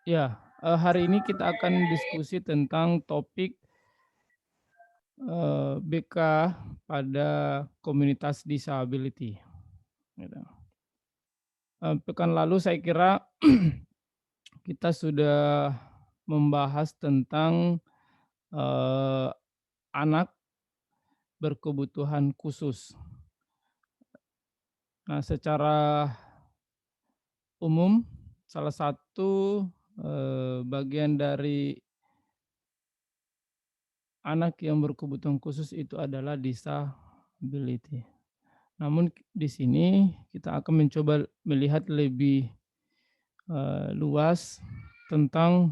Ya, hari ini kita akan diskusi tentang topik, BK pada komunitas disability, gitu. Pekan lalu saya kira kita sudah membahas tentang, eee, anak berkebutuhan khusus. Nah, secara umum salah satu, bagian dari anak yang berkebutuhan khusus itu adalah disability. Namun di sini kita akan mencoba melihat lebih, luas tentang,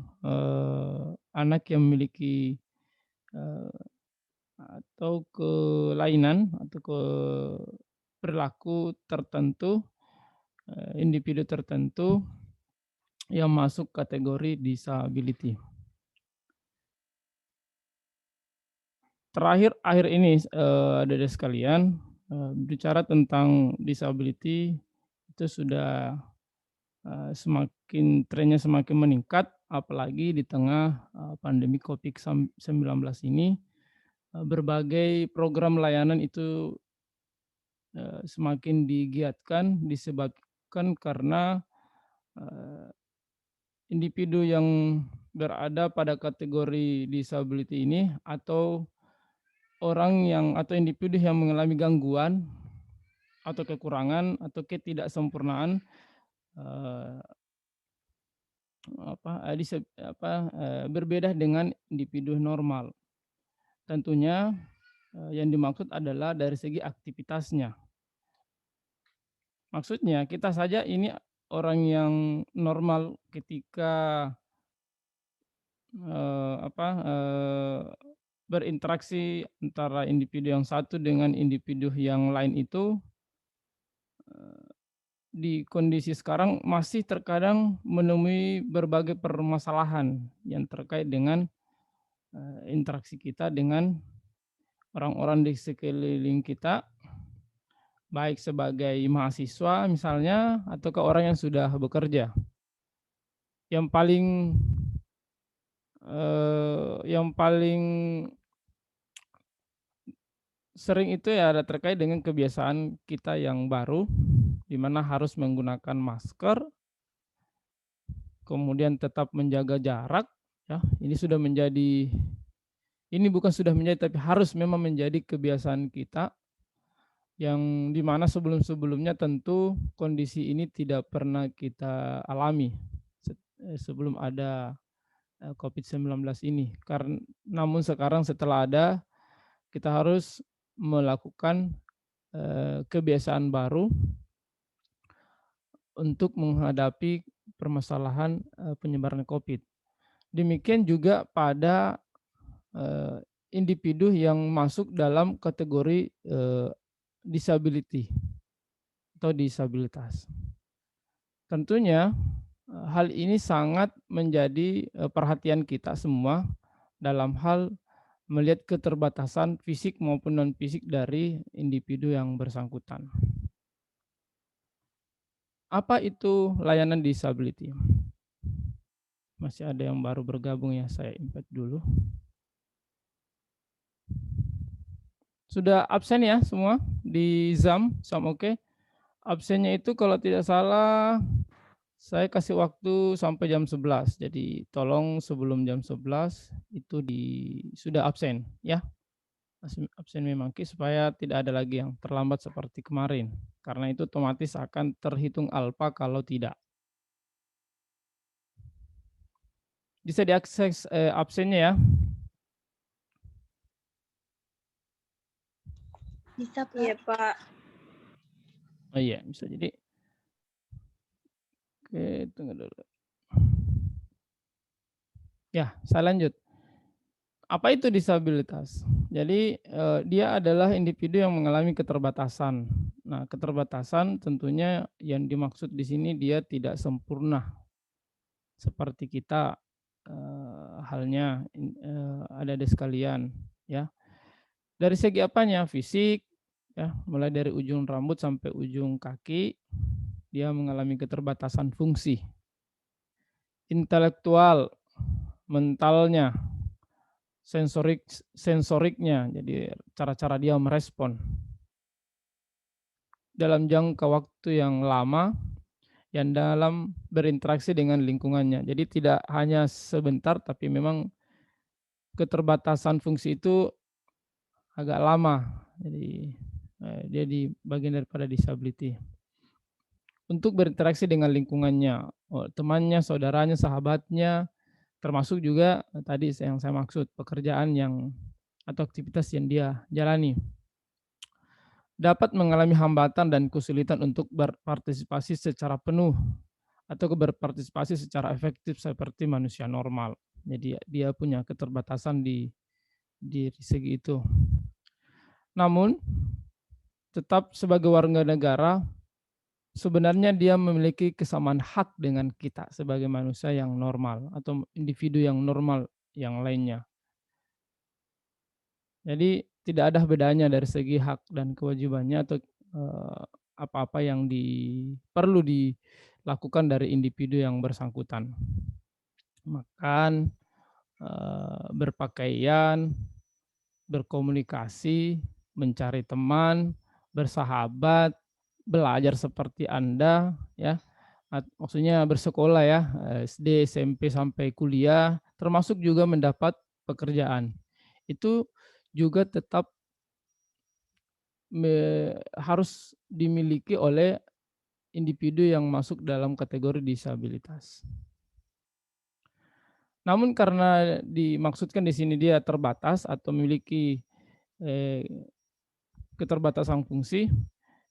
anak yang memiliki, eee, atau kelainan atau perilaku tertentu, individu tertentu yang masuk kategori disability. Terakhir akhir ini, adik-adik sekalian, bicara tentang disability itu sudah semakin trennya semakin meningkat, apalagi di tengah, pandemi Covid-19 ini, berbagai program layanan itu, semakin digiatkan disebabkan karena, eee, individu yang berada pada kategori disability ini atau orang yang atau individu yang mengalami gangguan atau kekurangan atau ketidaksempurnaan, eee berbeda dengan individu normal. Tentunya, yang dimaksud adalah dari segi aktivitasnya. Maksudnya kita saja ini orang yang normal ketika, eee, apa, eee, berinteraksi antara individu yang satu dengan individu yang lain itu, di kondisi sekarang masih terkadang menemui berbagai permasalahan yang terkait dengan, interaksi kita dengan orang-orang di sekeliling kita, baik sebagai mahasiswa misalnya, ataukah orang yang sudah bekerja. Yang paling, yang paling sering itu ya ada terkait dengan kebiasaan kita yang baru, di mana harus menggunakan masker, kemudian tetap menjaga jarak, ya. Ini bukan sudah menjadi, tapi harus memang menjadi kebiasaan kita, yang di mana sebelum-sebelumnya tentu kondisi ini tidak pernah kita alami sebelum ada, Covid-19 ini. Namun sekarang setelah ada, kita harus melakukan, kebiasaan baru untuk menghadapi permasalahan, penyebaran Covid. Demikian juga pada, eee, individu yang masuk dalam kategori, disability atau disabilitas. Tentunya, hal ini sangat menjadi, perhatian kita semua dalam hal melihat keterbatasan fisik maupun non fisik dari individu yang bersangkutan. Apa itu layanan disability? Masih ada yang baru bergabung ya, saya invite dulu. Sudah absen ya semua di Zoom? Zoom oke? Absennya itu kalau tidak salah saya kasih waktu sampai jam 11, jadi tolong sebelum jam 11 itu sudah absen ya. Absen memangki supaya tidak ada lagi yang terlambat seperti kemarin, karena itu otomatis akan terhitung alfa kalau tidak. Bisa diakses, absennya ya? Bisa, Pak. Iya, Pak. Oh iya, bisa jadi. Oke, tunggu dulu. Ya, saya lanjut. Apa itu disabilitas? Jadi, dia adalah individu yang mengalami keterbatasan. Nah, keterbatasan tentunya yang dimaksud di sini dia tidak sempurna seperti kita, halnya, adik-adik sekalian, ya. Dari segi apanya? Fisik, ya, mulai dari ujung rambut sampai ujung kaki, dia mengalami keterbatasan fungsi. intelektual, mentalnya, sensoriknya, jadi cara-cara dia merespon dalam jangka waktu yang lama yang dalam berinteraksi dengan lingkungannya. Jadi tidak hanya sebentar, tapi memang keterbatasan fungsi itu agak lama. Jadi, dia di bagian daripada disability. Untuk berinteraksi dengan lingkungannya, temannya, saudaranya, sahabatnya, termasuk juga tadi yang saya maksud, pekerjaan yang atau aktivitas yang dia jalani. Dapat mengalami hambatan dan kesulitan untuk berpartisipasi secara penuh atau berpartisipasi secara efektif seperti manusia normal. Jadi dia punya keterbatasan di segi itu. Namun tetap sebagai warga negara, sebenarnya dia memiliki kesamaan hak dengan kita sebagai manusia yang normal atau individu yang normal yang lainnya. Jadi tidak ada bedanya dari segi hak dan kewajibannya atau apa-apa yang perlu dilakukan dari individu yang bersangkutan. Makan, berpakaian, berkomunikasi, mencari teman, bersahabat, belajar seperti Anda ya, maksudnya bersekolah ya, SD, SMP, sampai kuliah, termasuk juga mendapat pekerjaan. Itu juga tetap harus dimiliki oleh individu yang masuk dalam kategori disabilitas. Namun karena dimaksudkan di sini dia terbatas atau memiliki, eee, keterbatasan fungsi,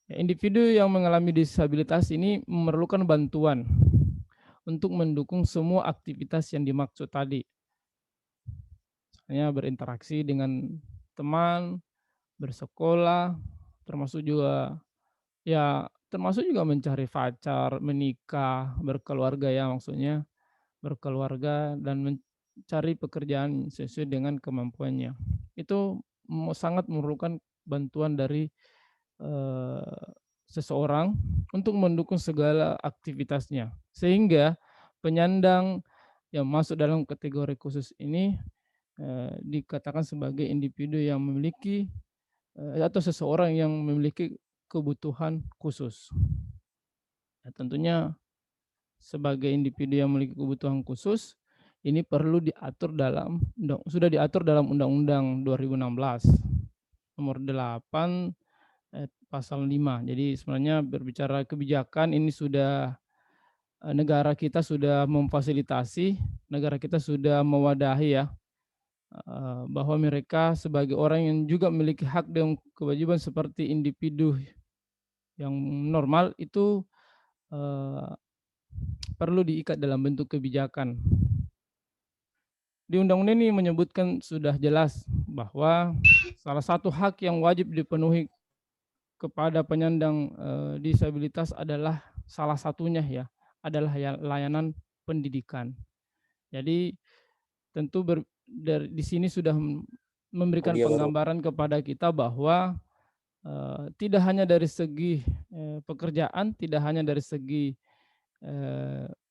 individu yang mengalami disabilitas ini memerlukan bantuan untuk mendukung semua aktivitas yang dimaksud tadi. Misalnya berinteraksi dengan teman, bersekolah, termasuk juga ya termasuk juga mencari pacar, menikah, berkeluarga ya maksudnya, berkeluarga dan mencari pekerjaan sesuai dengan kemampuannya. Itu sangat memerlukan bantuan dari, eee, seseorang untuk mendukung segala aktivitasnya. Sehingga penyandang yang masuk dalam kategori khusus ini, dikatakan sebagai individu yang memiliki, atau seseorang yang memiliki kebutuhan khusus. Nah, tentunya sebagai individu yang memiliki kebutuhan khusus, ini perlu diatur sudah diatur dalam Undang-Undang 2016 Nomor 8 Pasal 5. Jadi sebenarnya berbicara kebijakan ini sudah, negara kita sudah memfasilitasi, negara kita sudah mewadahi ya, bahwa mereka sebagai orang yang juga memiliki hak dan kewajiban seperti individu yang normal itu, eee, perlu diikat dalam bentuk kebijakan. Di undang-undang ini menyebutkan sudah jelas bahwa salah satu hak yang wajib dipenuhi kepada penyandang, disabilitas adalah salah satunya ya, adalah layanan pendidikan. Jadi tentu di sini sudah memberikan Audio baru. penggambaran kepada kita bahwa, tidak hanya dari segi, pekerjaan, tidak hanya dari segi,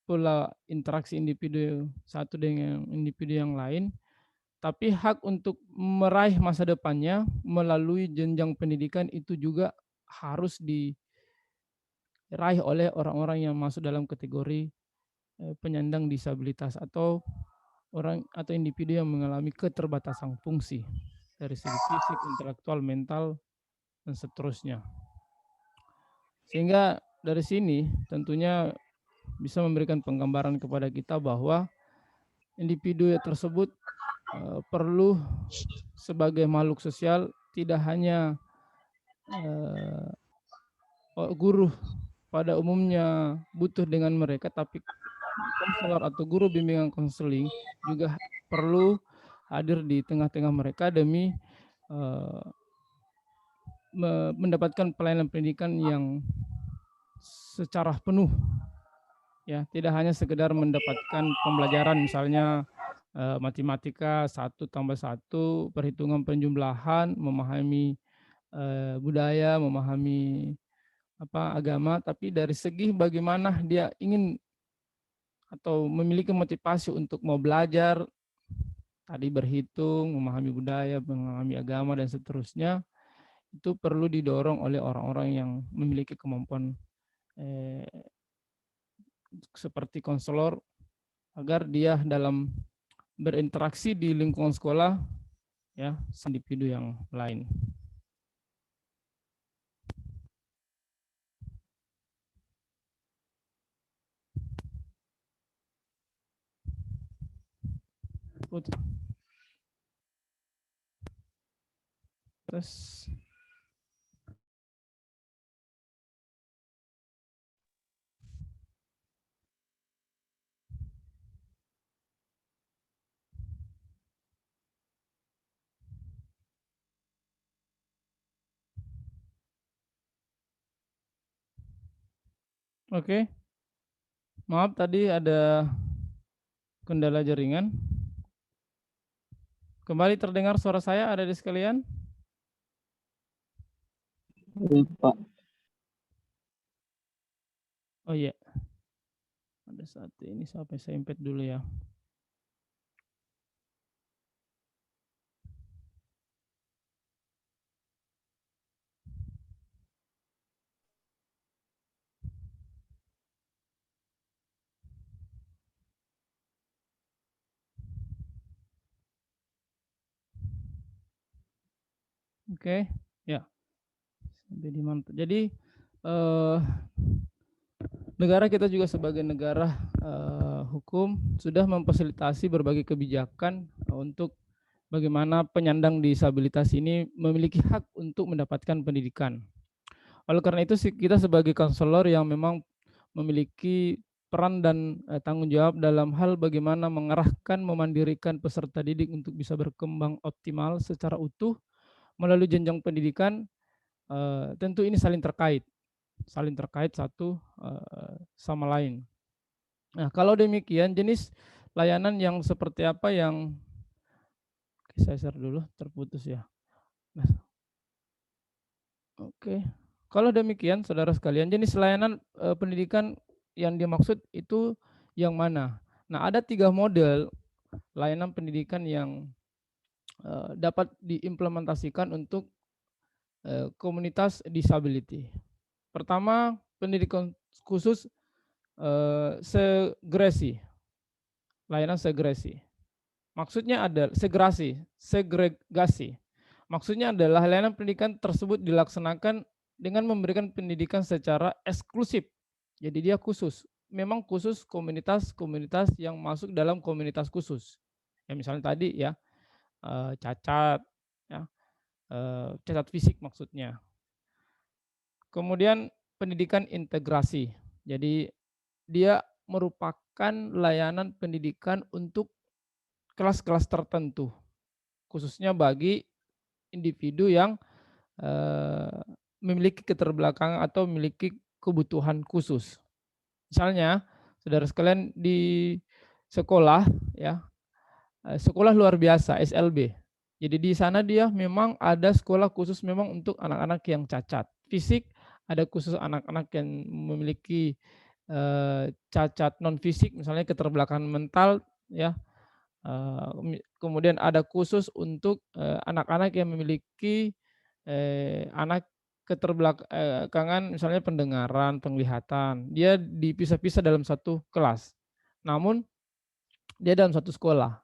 pola interaksi individu satu dengan individu yang lain, tapi hak untuk meraih masa depannya melalui jenjang pendidikan itu juga harus diraih oleh orang-orang yang masuk dalam kategori, penyandang disabilitas atau orang atau individu yang mengalami keterbatasan fungsi dari segi fisik, intelektual, mental, dan seterusnya. Sehingga dari sini tentunya bisa memberikan penggambaran kepada kita bahwa individu tersebut, perlu sebagai makhluk sosial tidak hanya, eee, guru pada umumnya butuh dengan mereka, tapi konselor atau guru bimbingan konseling juga perlu hadir di tengah-tengah mereka demi, eee, mendapatkan pelayanan pendidikan yang secara penuh ya, tidak hanya sekedar mendapatkan pembelajaran misalnya, matematika 1+1, perhitungan penjumlahan, memahami, budaya, memahami agama, tapi dari segi bagaimana dia ingin atau memiliki motivasi untuk mau belajar, tadi berhitung, memahami budaya, memahami agama, dan seterusnya, itu perlu didorong oleh orang-orang yang memiliki kemampuan eh, seperti konselor, agar dia dalam berinteraksi di lingkungan sekolah ya individu yang lain. Terus oke, maaf tadi ada kendala jaringan. Kembali terdengar suara saya, ada di sekalian? Pak. Oh iya. Pada saat ini sampai saya impet dulu ya. Oke, ya. Sampai di mana? Jadi negara kita juga sebagai negara hukum sudah memfasilitasi berbagai kebijakan untuk bagaimana penyandang disabilitas ini memiliki hak untuk mendapatkan pendidikan. Oleh karena itu kita sebagai konselor yang memang memiliki peran dan tanggung jawab dalam hal bagaimana mengarahkan, memandirikan peserta didik untuk bisa berkembang optimal secara utuh melalui jenjang pendidikan. Tentu ini saling terkait satu sama lain. Nah, kalau demikian jenis layanan yang seperti apa yang saya share dulu, terputus ya. Nah, oke. Kalau demikian saudara sekalian, jenis layanan pendidikan yang dimaksud itu yang mana? Nah, ada 3 model layanan pendidikan yang dapat diimplementasikan untuk komunitas disability. Pertama, pendidikan khusus segresi, layanan segresi. Maksudnya ada segregasi. Maksudnya adalah layanan pendidikan tersebut dilaksanakan dengan memberikan pendidikan secara eksklusif. Jadi dia khusus, memang khusus komunitas-komunitas yang masuk dalam komunitas khusus. Ya misalnya tadi ya cacat, ya, cacat fisik maksudnya. Kemudian pendidikan integrasi. Jadi dia merupakan layanan pendidikan untuk kelas-kelas tertentu, khususnya bagi individu yang memiliki keterbelakangan atau memiliki kebutuhan khusus. Misalnya, saudara sekalian di sekolah ya, sekolah luar biasa SLB. Jadi di sana dia memang ada sekolah khusus memang untuk anak-anak yang cacat fisik, ada khusus anak-anak yang memiliki cacat non fisik, misalnya keterbelakangan mental ya. Kemudian ada khusus untuk anak-anak yang memiliki anak keterbelakangan misalnya pendengaran, penglihatan, dia dipisah-pisah dalam satu kelas. Namun dia dalam satu sekolah.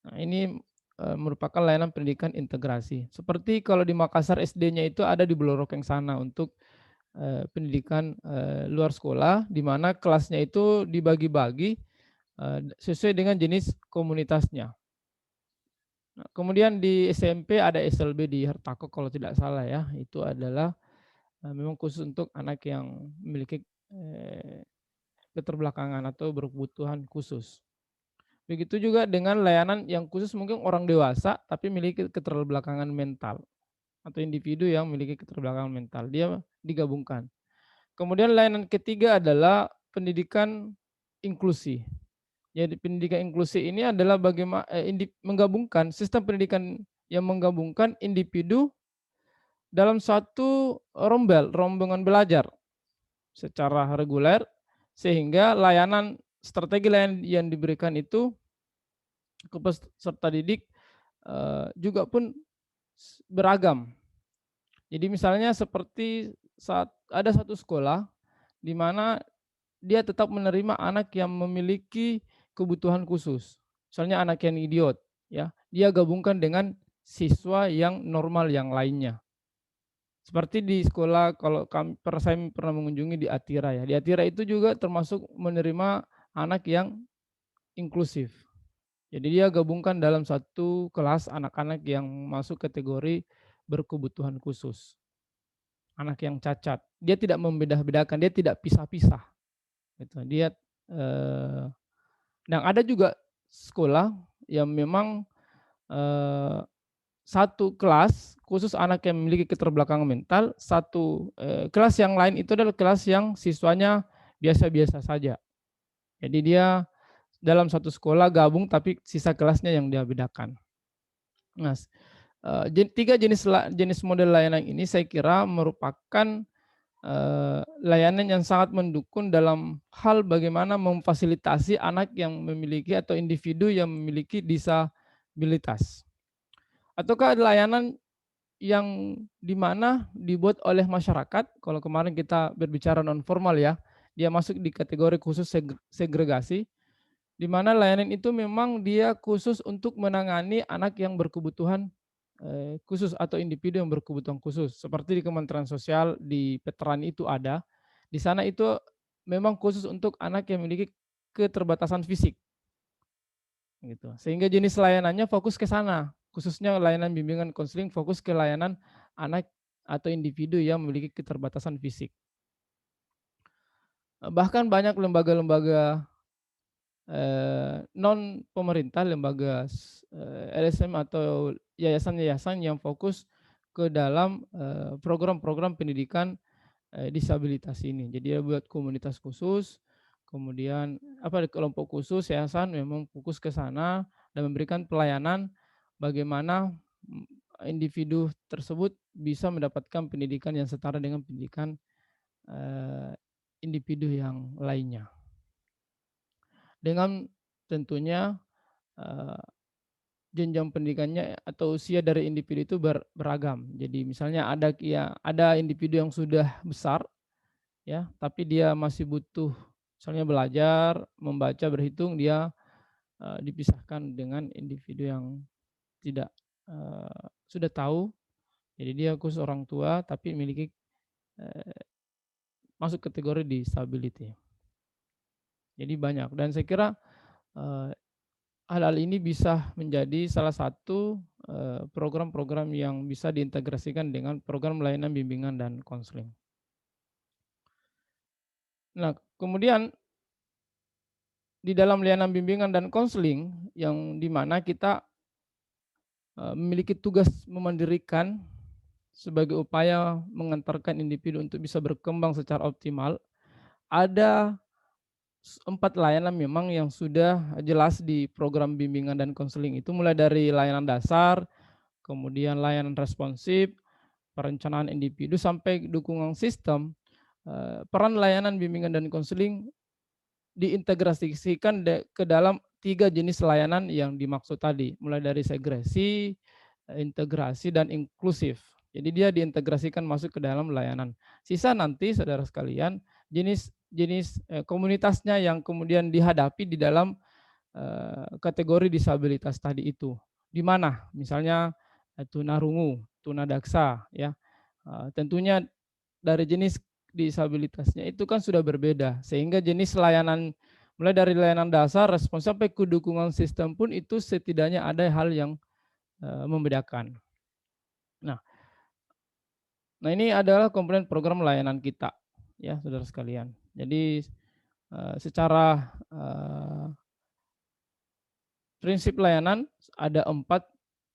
Nah, ini merupakan layanan pendidikan integrasi. Seperti kalau di Makassar SD-nya itu ada di Blorokeng sana untuk pendidikan luar sekolah, di mana kelasnya itu dibagi-bagi sesuai dengan jenis komunitasnya. Nah, kemudian di SMP ada SLB di Hertakok kalau tidak salah ya, itu adalah memang khusus untuk anak yang memiliki keterbelakangan atau berkebutuhan khusus. Begitu juga dengan layanan yang khusus mungkin orang dewasa tapi memiliki keterbelakangan mental atau individu yang memiliki keterbelakangan mental, dia digabungkan. Kemudian layanan ketiga adalah pendidikan inklusi. Jadi pendidikan inklusi ini adalah bagaimana menggabungkan sistem pendidikan yang menggabungkan individu dalam suatu rombongan belajar secara reguler sehingga layanan strategi layanan yang diberikan itu ke peserta didik juga pun beragam. Jadi misalnya seperti saat ada satu sekolah di mana dia tetap menerima anak yang memiliki kebutuhan khusus. Misalnya anak yang idiot, ya, dia gabungkan dengan siswa yang normal yang lainnya. Seperti di sekolah kalau saya pernah mengunjungi di Atira ya. Di Atira itu juga termasuk menerima anak yang inklusif. Jadi dia gabungkan dalam satu kelas anak-anak yang masuk kategori berkebutuhan khusus, anak yang cacat. Dia tidak membedah-bedakan, dia tidak pisah-pisah gitu. Dia dan ada juga sekolah yang memang eee, satu kelas khusus anak yang memiliki keterbelakangan mental, satu kelas yang lain itu adalah kelas yang siswanya biasa-biasa saja. Jadi dia dalam satu sekolah gabung tapi sisa kelasnya yang dia bedakan. Nah, 3 jenis model layanan ini saya kira merupakan layanan yang sangat mendukung dalam hal bagaimana memfasilitasi anak yang memiliki atau individu yang memiliki disabilitas. Ataukah ada layanan yang di mana dibuat oleh masyarakat, kalau kemarin kita berbicara non formal ya, dia masuk di kategori khusus segregasi, di mana layanan itu memang dia khusus untuk menangani anak yang berkebutuhan khusus atau individu yang berkebutuhan khusus. Seperti di Kementerian Sosial di Veteran itu ada, di sana itu memang khusus untuk anak yang memiliki keterbatasan fisik gitu. Sehingga jenis layanannya fokus ke sana, khususnya layanan bimbingan konseling fokus ke layanan anak atau individu yang memiliki keterbatasan fisik. Bahkan banyak lembaga-lembaga non pemerintah, lembaga LSM atau yayasan-yayasan yang fokus ke dalam program-program pendidikan disabilitas ini. Jadi dia buat komunitas khusus, kemudian kelompok khusus, yayasan memang fokus ke sana dan memberikan pelayanan bagaimana individu tersebut bisa mendapatkan pendidikan yang setara dengan pendidikan eee, individu yang lainnya. Dengan tentunya eee, jenjang pendidikannya atau usia dari individu itu beragam. Jadi misalnya ada individu yang sudah besar ya, tapi dia masih butuh misalnya belajar, membaca, berhitung, dia dipisahkan dengan individu yang tidak sudah tahu, jadi dia khusus orang tua tapi memiliki masuk kategori disability. Jadi banyak dan saya kira eee, hal-hal ini bisa menjadi salah satu program-program yang bisa diintegrasikan dengan program layanan bimbingan dan konseling. Nah, kemudian di dalam layanan bimbingan dan konseling yang di mana kita memiliki tugas memandirikan sebagai upaya mengantarkan individu untuk bisa berkembang secara optimal, ada 4 layanan memang yang sudah jelas di program bimbingan dan konseling itu, mulai dari layanan dasar, kemudian layanan responsif, perencanaan individu, sampai dukungan sistem. Peran layanan bimbingan dan konseling diintegrasikan ke dalam 3 jenis layanan yang dimaksud tadi, mulai dari segresi, integrasi, dan inklusif. Jadi dia diintegrasikan masuk ke dalam layanan. Sisa nanti saudara sekalian, jenis komunitasnya yang kemudian dihadapi di dalam kategori disabilitas tadi itu. Di mana? Misalnya tunarungu, tunadaksa ya. Tentunya dari jenis disabilitasnya itu kan sudah berbeda, sehingga jenis layanan mulai dari layanan dasar, respons sampai ke dukungan sistem pun itu setidaknya ada hal yang membedakan. Nah nah ini adalah komponen program layanan kita ya saudara sekalian. Jadi secara prinsip layanan ada 4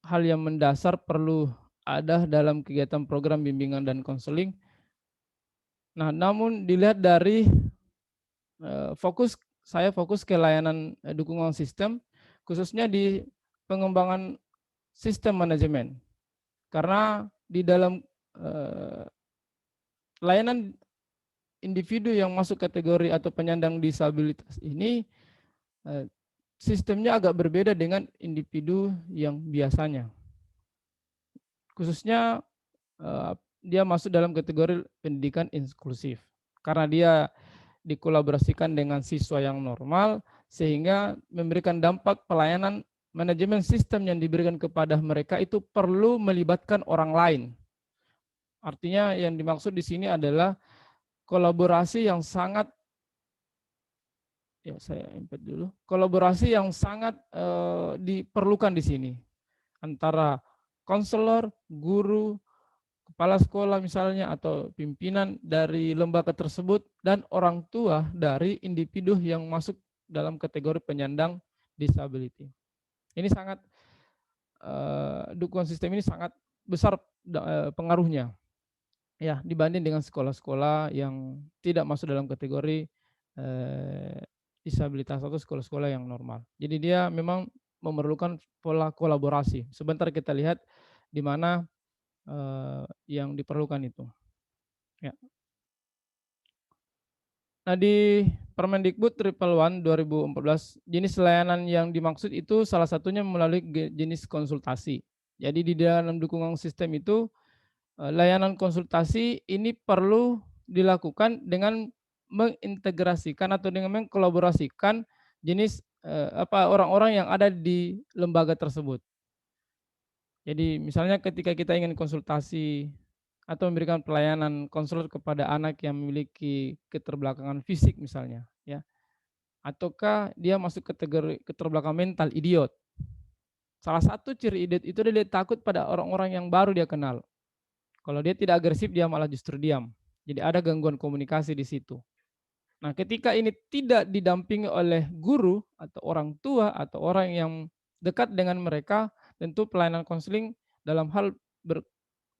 hal yang mendasar perlu ada dalam kegiatan program bimbingan dan konseling. Nah, namun dilihat dari saya fokus ke layanan dukungan sistem, khususnya di pengembangan sistem manajemen. Karena di dalam layanan individu yang masuk kategori atau penyandang disabilitas ini sistemnya agak berbeda dengan individu yang biasanya. Khususnya dia masuk dalam kategori pendidikan inklusif. Karena dia dikolaborasikan dengan siswa yang normal, sehingga memberikan dampak pelayanan manajemen sistem yang diberikan kepada mereka itu perlu melibatkan orang lain. Artinya yang dimaksud di sini adalah kolaborasi yang sangat, ya saya input dulu, kolaborasi yang sangat diperlukan di sini antara konselor, guru, kepala sekolah misalnya, atau pimpinan dari lembaga tersebut, dan orang tua dari individu yang masuk dalam kategori penyandang disability. Ini sangat, dukungan sistem ini sangat besar pengaruhnya, ya, dibanding dengan sekolah-sekolah yang tidak masuk dalam kategori disabilitas atau sekolah-sekolah yang normal. Jadi dia memang memerlukan pola kolaborasi. Sebentar kita lihat di mana yang diperlukan itu. Ya. Nah, di Permendikbud Triple One 2014, jenis layanan yang dimaksud itu salah satunya melalui jenis konsultasi. Jadi di dalam dukungan sistem itu, layanan konsultasi ini perlu dilakukan dengan mengintegrasikan atau dengan mengkolaborasikan jenis orang-orang yang ada di lembaga tersebut. Jadi misalnya ketika kita ingin konsultasi atau memberikan pelayanan konselor kepada anak yang memiliki keterbelakangan fisik misalnya, ya, ataukah dia masuk kategori keterbelakangan mental, idiot. Salah satu ciri idiot itu dia takut pada orang-orang yang baru dia kenal. Kalau dia tidak agresif, dia malah justru diam. Jadi ada gangguan komunikasi di situ. Nah, ketika ini tidak didampingi oleh guru atau orang tua atau orang yang dekat dengan mereka, tentu pelayanan konseling dalam hal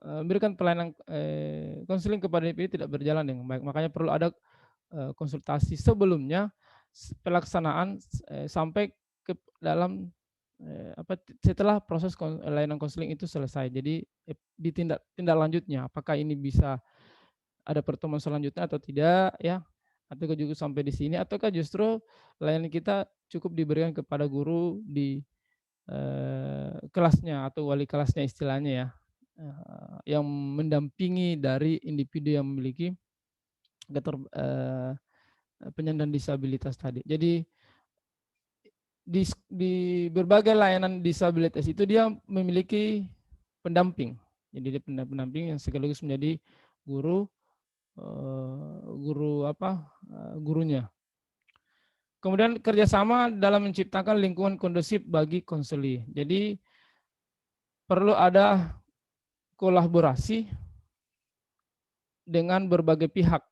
memberikan pelayanan konseling kepada individu tidak berjalan dengan baik. Makanya perlu ada konsultasi sebelumnya, pelaksanaan sampai ke dalam setelah proses layanan konseling itu selesai. Jadi tindak lanjutnya, apakah ini bisa ada pertemuan selanjutnya atau tidak, ya, atau juga sampai di sini, ataukah justru layanan kita cukup diberikan kepada guru di kelasnya atau wali kelasnya istilahnya, ya, yang mendampingi dari individu yang memiliki penyandang disabilitas tadi. Jadi di berbagai layanan disabilitas itu dia memiliki pendamping. Jadi dia pendamping yang sekaligus menjadi guru gurunya. Kemudian kerjasama dalam menciptakan lingkungan kondusif bagi konseli. Jadi perlu ada kolaborasi dengan berbagai pihak.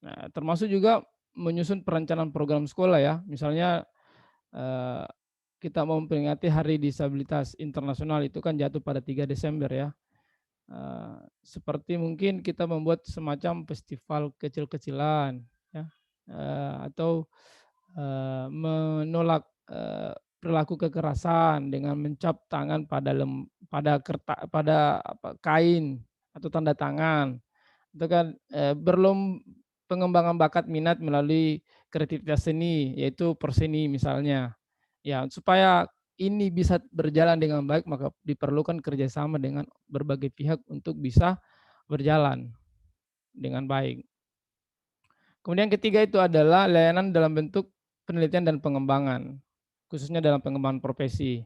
Nah, termasuk juga menyusun perencanaan program sekolah, ya. Misalnya kita mau memperingati Hari Disabilitas Internasional itu kan jatuh pada 3 Desember, ya. Seperti mungkin kita membuat semacam festival kecil-kecilan, ya, atau menolak perilaku kekerasan dengan mencap tangan pada kain atau tanda tangan. Itu kan pengembangan bakat minat melalui kreativitas seni, yaitu perseni misalnya. Ya, supaya ini bisa berjalan dengan baik, maka diperlukan kerjasama dengan berbagai pihak untuk bisa berjalan dengan baik. Kemudian ketiga itu adalah layanan dalam bentuk penelitian dan pengembangan, khususnya dalam pengembangan profesi.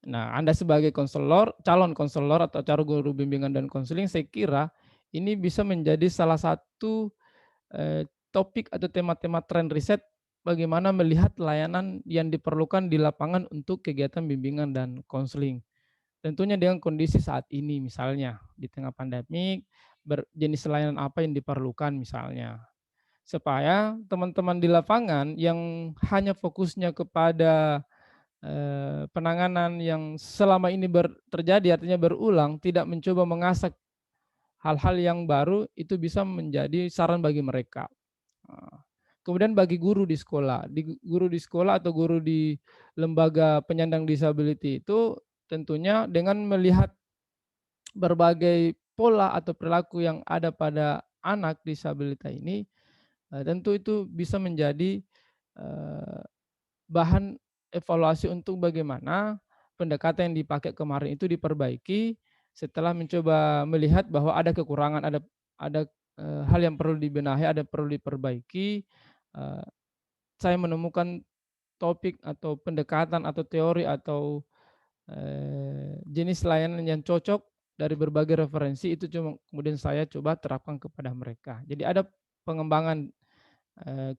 Nah, Anda sebagai konselor, calon konselor atau calon guru bimbingan dan konseling, saya kira ini bisa menjadi salah satu topik atau tema-tema tren riset bagaimana melihat layanan yang diperlukan di lapangan untuk kegiatan bimbingan dan konseling. Tentunya dengan kondisi saat ini, misalnya di tengah pandemik, jenis layanan apa yang diperlukan misalnya. Supaya teman-teman di lapangan yang hanya fokusnya kepada penanganan yang selama ini terjadi, artinya berulang, tidak mencoba mengasah hal-hal yang baru, itu bisa menjadi saran bagi mereka. Kemudian bagi guru di sekolah, guru di sekolah atau guru di lembaga penyandang disability itu tentunya dengan melihat berbagai pola atau perilaku yang ada pada anak disabilitas ini, tentu itu bisa menjadi bahan evaluasi untuk bagaimana pendekatan yang dipakai kemarin itu diperbaiki setelah mencoba melihat bahwa ada kekurangan, ada hal yang perlu dibenahi, ada perlu diperbaiki. Eee, saya menemukan topik atau pendekatan atau teori atau jenis layanan yang cocok dari berbagai referensi itu cuma kemudian saya coba terapkan kepada mereka. Jadi ada pengembangan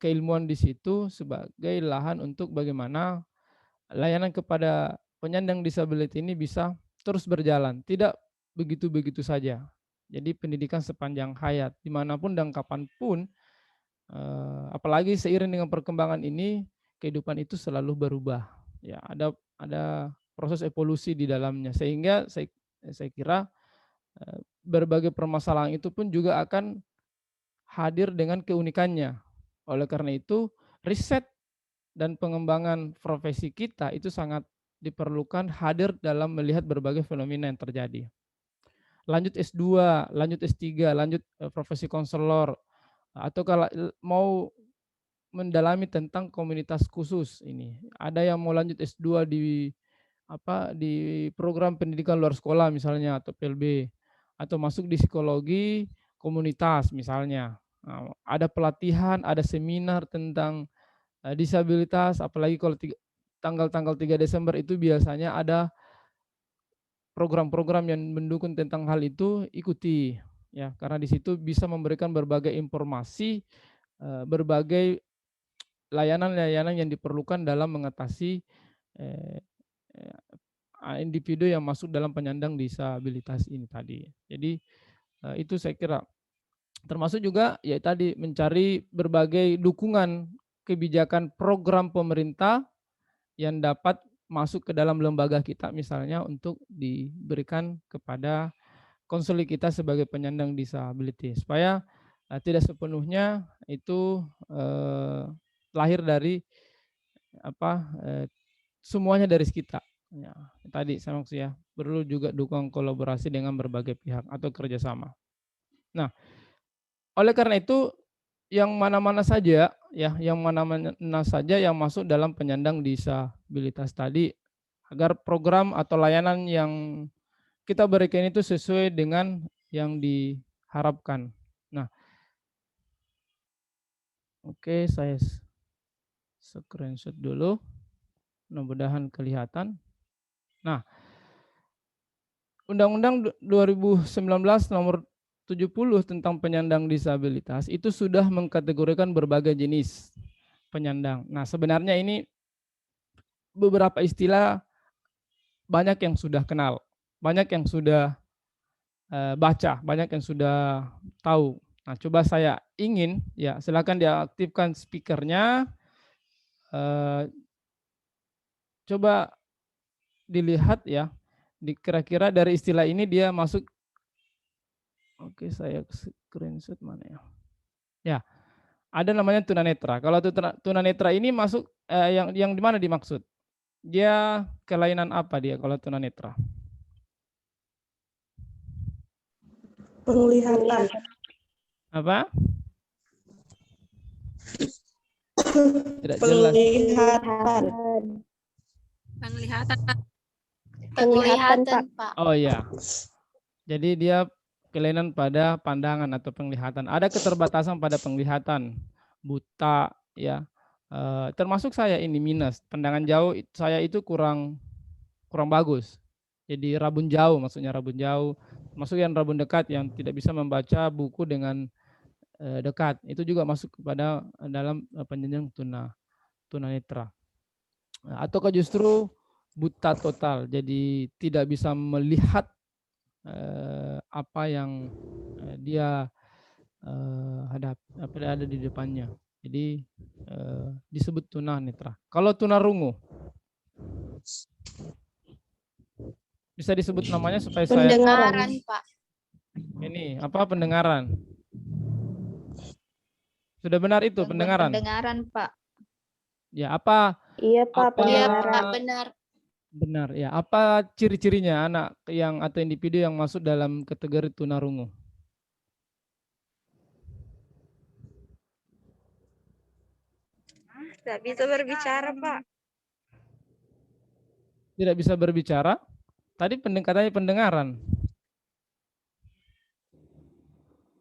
keilmuan di situ sebagai lahan untuk bagaimana layanan kepada penyandang disabilitas ini bisa terus berjalan, tidak begitu-begitu saja. Jadi pendidikan sepanjang hayat, dimanapun dan kapanpun, apalagi seiring dengan perkembangan ini, kehidupan itu selalu berubah. Ya, ada proses evolusi di dalamnya, sehingga saya kira berbagai permasalahan itu pun juga akan hadir dengan keunikannya. Oleh karena itu, riset dan pengembangan profesi kita itu sangat diperlukan hadir dalam melihat berbagai fenomena yang terjadi. Lanjut S2, lanjut S3, lanjut profesi konselor, atau kalau mau mendalami tentang komunitas khusus ini. Ada yang mau lanjut S2 di program pendidikan luar sekolah misalnya atau PLB, atau masuk di psikologi komunitas misalnya. Ada pelatihan, ada seminar tentang disabilitas, apalagi kalau tanggal-tanggal 3 Desember itu biasanya ada program-program yang mendukung tentang hal itu, ikuti ya, karena di situ bisa memberikan berbagai informasi, berbagai layanan-layanan yang diperlukan dalam mengatasi eh, individu yang masuk dalam penyandang disabilitas ini tadi. Jadi itu saya kira termasuk juga ya tadi mencari berbagai dukungan kebijakan program pemerintah yang dapat masuk ke dalam lembaga kita misalnya untuk diberikan kepada konselor kita sebagai penyandang disabilitas supaya tidak sepenuhnya itu lahir dari apa semuanya dari kita. Ya, tadi saya maksud ya perlu juga dukungan kolaborasi dengan berbagai pihak atau kerjasama. Nah, oleh karena itu yang mana-mana saja ya, yang mana-mana saja yang masuk dalam penyandang disabilitas tadi agar program atau layanan yang kita berikan itu sesuai dengan yang diharapkan. Nah, oke, saya screenshot dulu, mudah-mudahan kelihatan. Nah, Undang-Undang 2019 nomor 70 tentang penyandang disabilitas itu sudah mengkategorikan berbagai jenis penyandang. Nah, sebenarnya ini beberapa istilah banyak yang sudah kenal, banyak yang sudah baca, banyak yang sudah tahu. Nah, coba saya ingin ya silakan diaktifkan speakernya. Coba dilihat ya, kira-kira dari istilah ini dia masuk. Oke, saya screenshot mana ya? Ya, ada namanya tunanetra. Kalau tunanetra ini masuk yang di mana dimaksud? Dia kelainan apa dia kalau tunanetra? Penglihatan. Apa? Tidak jelas. Penglihatan, Pak. Oh iya. Jadi dia kelainan pada pandangan atau penglihatan. Ada keterbatasan pada penglihatan, buta ya. Termasuk saya ini minus, pandangan jauh saya itu kurang bagus. Jadi rabun jauh, maksudnya rabun jauh. Masuk yang rabun dekat yang tidak bisa membaca buku dengan dekat. Itu juga masuk kepada dalam penyandang tunanetra. Ataukah justru buta total, jadi tidak bisa melihat apa yang dia apa yang ada di depannya. Jadi disebut tunanetra. Kalau tunarungu bisa disebut namanya supaya Pendengaran, Pak. ini apa pendengaran? Sudah benar itu pendengaran? Pendengaran, Pak. Ya, apa? Iya, Pak, pendengaran. Iya, Pak, benar. Benar ya. Apa ciri-cirinya anak yang atau individu yang masuk dalam kategori tunarungu? Tidak bisa berbicara, Pak. Tidak bisa berbicara. Tadi katanya pendengaran.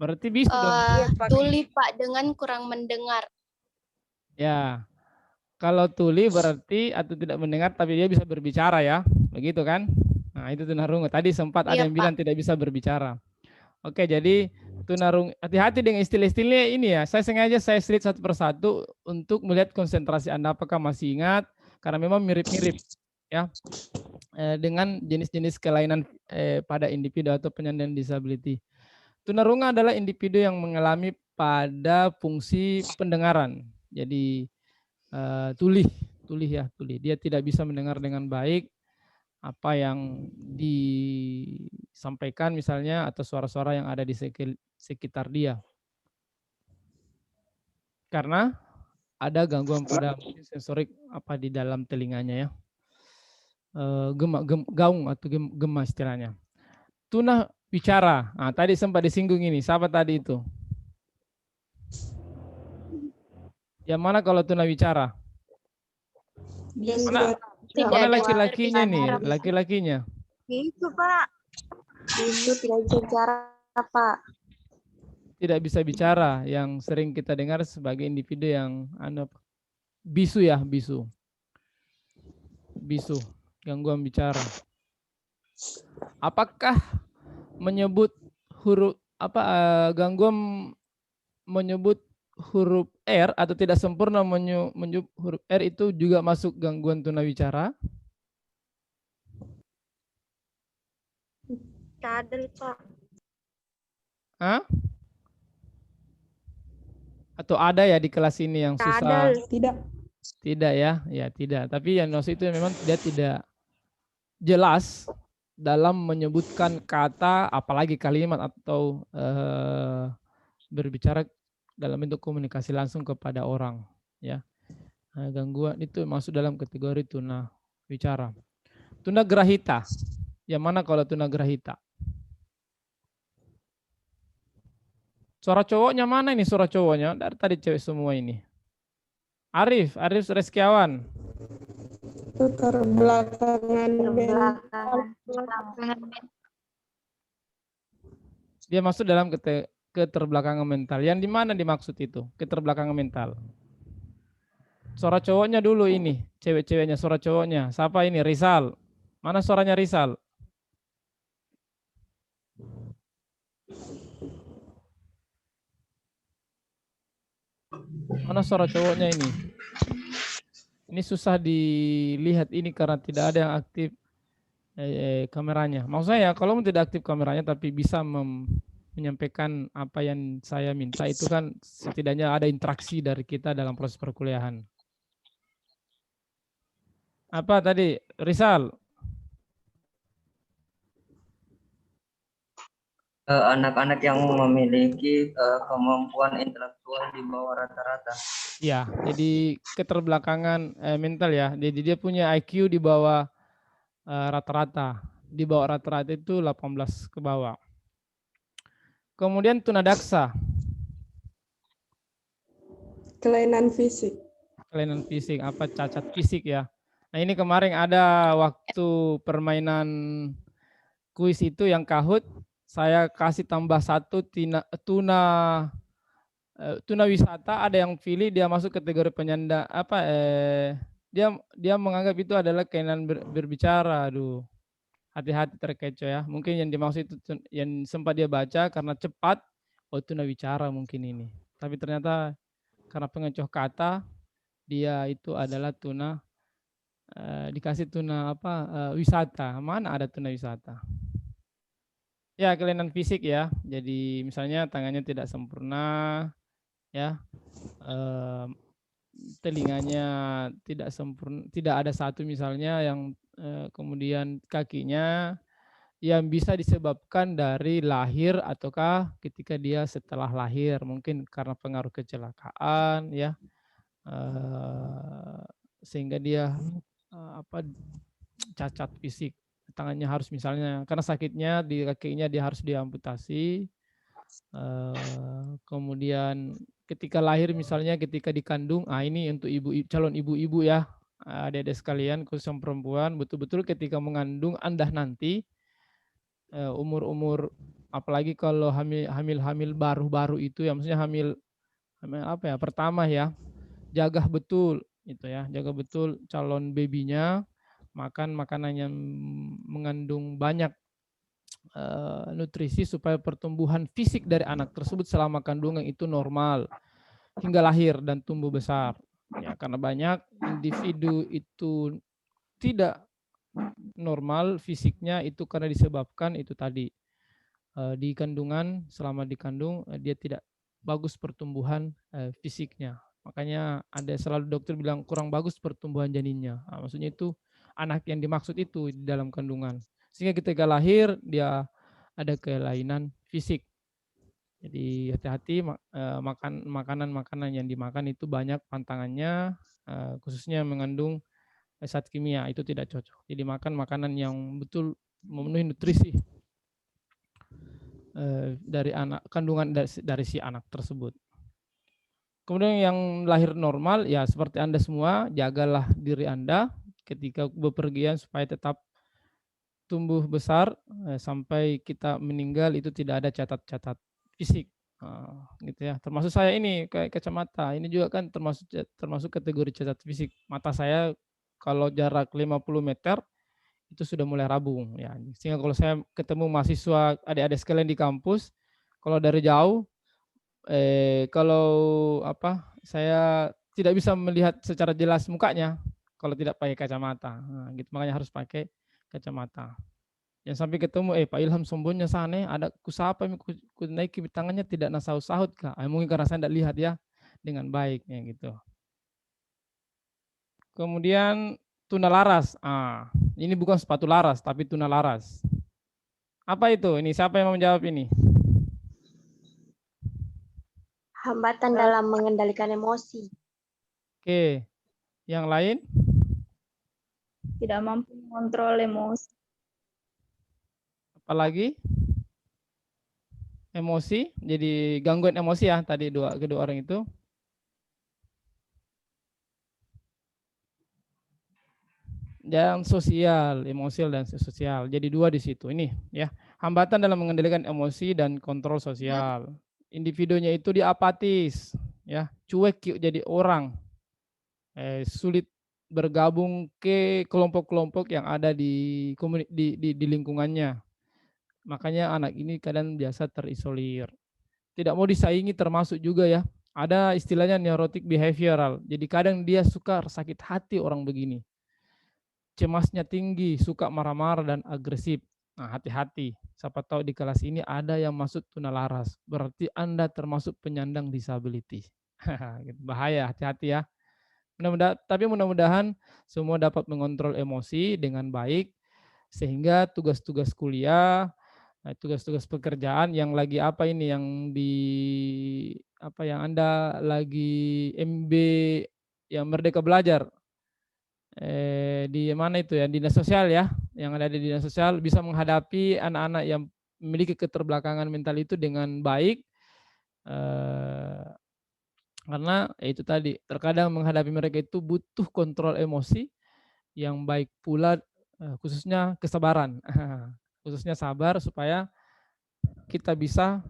Berarti bisa dong. Tuli Pak dengan kurang mendengar. Ya, kalau tuli berarti atau tidak mendengar tapi dia bisa berbicara ya. Begitu kan? Nah, itu tunarungu. Tadi sempat ada Iya yang bilang Pak. tidak bisa berbicara. Oke, jadi tunarungu. Hati-hati dengan istilah-istilahnya ini ya. Saya sengaja saya slide satu persatu untuk melihat konsentrasi Anda apakah masih ingat karena memang mirip-mirip ya dengan jenis-jenis kelainan pada individu atau penyandang disability. Tunarungu adalah individu yang mengalami pada fungsi pendengaran. Jadi tuli ya, tuli. Dia tidak bisa mendengar dengan baik apa yang disampaikan misalnya atau suara-suara yang ada di sekitar dia. Karena ada gangguan pada sensorik apa di dalam telinganya ya. Gaung atau gema istilahnya. Tuna bicara. Nah, tadi sempat disinggung ini. Siapa tadi itu? Yang mana kalau tuna bicara? Mana laki-lakinya nih? Laki-lakinya. Itu Pak. Itu tidak bisa bicara Pak. Tidak bisa bicara, yang sering kita dengar sebagai individu yang bisu ya, bisu, gangguan bicara. Apakah menyebut huruf gangguan menyebut huruf R atau tidak sempurna menyebut huruf R itu juga masuk gangguan tunawicara? Cadel Pak. Hah? Atau ada ya di kelas ini yang susah? Tidak ya, ya tidak. Tapi yang Nosi itu memang dia tidak jelas dalam menyebutkan kata, apalagi kalimat atau berbicara dalam bentuk komunikasi langsung kepada orang. Ya, gangguan itu masuk dalam kategori tuna bicara. Tuna grahita, yang mana kalau tuna grahita? Suara cowoknya mana ini suara cowoknya? Dari tadi cewek semua ini. Arif Reskiawan. Terbelakangan. Dia masuk dalam keterbelakangan mental. Yang di mana dimaksud itu? Keterbelakangan mental. Suara cowoknya dulu ini, cewek-ceweknya suara cowoknya. Siapa ini? Rizal. Mana suaranya Rizal? Mana suara cowoknya ini? Ini susah dilihat ini karena tidak ada yang aktif kameranya. Maksud saya kalau tidak aktif kameranya tapi bisa menyampaikan apa yang saya minta itu kan setidaknya ada interaksi dari kita dalam proses perkuliahan. Apa tadi? Rizal? Anak-anak yang memiliki kemampuan intelektual di bawah rata-rata. Ya, jadi keterbelakangan mental ya. Jadi dia punya IQ di bawah rata-rata. Di bawah rata-rata itu 18 ke bawah. Kemudian tunadaksa. Kelainan fisik. Kelainan fisik, apa cacat fisik ya. Nah ini kemarin ada waktu permainan kuis itu yang kahut, saya kasih tambah satu tuna wisata, ada yang pilih dia masuk kategori penyandang dia menganggap itu adalah kelainan berbicara. Aduh, hati-hati terkecoh ya. Mungkin yang dimaksud itu yang sempat dia baca karena cepat, oh tuna bicara mungkin ini. Tapi ternyata karena pengecoh kata dia itu adalah tuna dikasih tuna wisata. Mana ada tuna wisata? Ya, kelainan fisik ya. Jadi misalnya tangannya tidak sempurna, ya, telinganya tidak sempurna, tidak ada satu misalnya yang kemudian kakinya yang bisa disebabkan dari lahir ataukah ketika dia setelah lahir, mungkin karena pengaruh kecelakaan, ya, sehingga dia cacat fisik. Tangannya harus misalnya karena sakitnya di kakinya dia harus diamputasi. Kemudian ketika lahir misalnya ketika dikandung, ini untuk calon ibu-ibu ya, adik-adik sekalian, khusus yang perempuan, betul-betul ketika mengandung Anda nanti umur-umur, apalagi kalau hamil baru-baru itu ya, maksudnya hamil apa ya, pertama ya, jaga betul itu ya, jaga betul calon babynya, makan makanan yang mengandung banyak nutrisi supaya pertumbuhan fisik dari anak tersebut selama kandungan itu normal hingga lahir dan tumbuh besar. Ya, karena banyak individu itu tidak normal fisiknya itu karena disebabkan itu tadi di kandungan, selama dikandung dia tidak bagus pertumbuhan fisiknya. Makanya ada selalu dokter bilang kurang bagus pertumbuhan janinnya. Nah, maksudnya itu anak yang dimaksud itu di dalam kandungan. Sehingga ketika lahir dia ada kelainan fisik. Jadi hati-hati makan makanan-makanan yang dimakan itu banyak pantangannya, khususnya mengandung zat kimia, itu tidak cocok. Jadi makan makanan yang betul memenuhi nutrisi dari anak, kandungan dari si anak tersebut. Kemudian yang lahir normal ya seperti Anda semua, jagalah diri Anda ketika bepergian supaya tetap tumbuh besar sampai kita meninggal itu tidak ada catat-catat fisik. Gitu ya. Termasuk saya ini kayak kacamata. Ini juga kan termasuk kategori cacat fisik. Mata saya kalau jarak 50 meter itu sudah mulai rabung ya. Sehingga kalau saya ketemu mahasiswa adik-adik sekalian di kampus, kalau dari jauh kalau apa saya tidak bisa melihat secara jelas mukanya kalau tidak pakai kacamata. Nah, gitu makanya harus pakai kacamata. Yang sampai ketemu, Pak Ilham sombongnya sana, ada kusapa ku naiki tangannya tidak nasahut-sahut kah? Mungkin karena saya tidak lihat ya dengan baik ya gitu. Kemudian tuna laras. Ini bukan sepatu laras tapi tuna laras. Apa itu? Ini siapa yang mau menjawab ini? Hambatan dalam mengendalikan emosi. Oke. Yang lain? Tidak mampu mengontrol emosi. Apalagi? Emosi, jadi gangguan emosi ya tadi kedua orang itu. Dan sosial, emosional dan sosial. Jadi dua di situ ini ya. Hambatan dalam mengendalikan emosi dan kontrol sosial. Individunya itu dia apatis, ya, cuek jadi orang, sulit bergabung ke kelompok-kelompok yang ada di lingkungannya. Makanya anak ini kadang biasa terisolir. Tidak mau disaingi termasuk juga ya. Ada istilahnya neurotic behavioral. Jadi kadang dia suka sakit hati orang begini. Cemasnya tinggi, suka marah-marah dan agresif. Nah, hati-hati. Siapa tahu di kelas ini ada yang masuk tuna laras. Berarti Anda termasuk penyandang disability. Bahaya, hati-hati ya. Tapi mudah-mudahan semua dapat mengontrol emosi dengan baik sehingga tugas-tugas kuliah, tugas-tugas pekerjaan yang lagi apa ini yang yang Anda lagi MB yang Merdeka Belajar di mana itu ya, dinas sosial ya, yang ada di dinas sosial bisa menghadapi anak-anak yang memiliki keterbelakangan mental itu dengan baik, karena itu tadi terkadang menghadapi mereka itu butuh kontrol emosi yang baik pula, khususnya kesabaran, khususnya sabar supaya kita bisa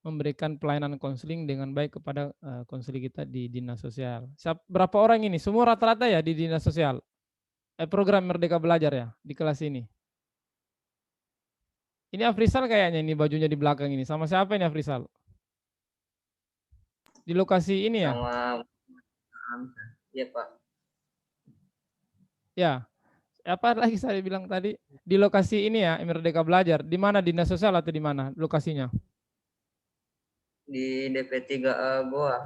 memberikan pelayanan konseling dengan baik kepada konseling kita di dinas sosial. Berapa orang ini? Semua rata-rata ya di dinas sosial? Program Merdeka Belajar ya di kelas ini. Ini Afrizal kayaknya ini bajunya di belakang ini. Sama siapa ini Afrizal? Di lokasi ini ya? Sama ya Pak. Ya. Apa lagi saya bilang tadi? Di lokasi ini ya, Merdeka Belajar. Di mana dinas sosial atau di mana lokasinya? Di DP3A Goa.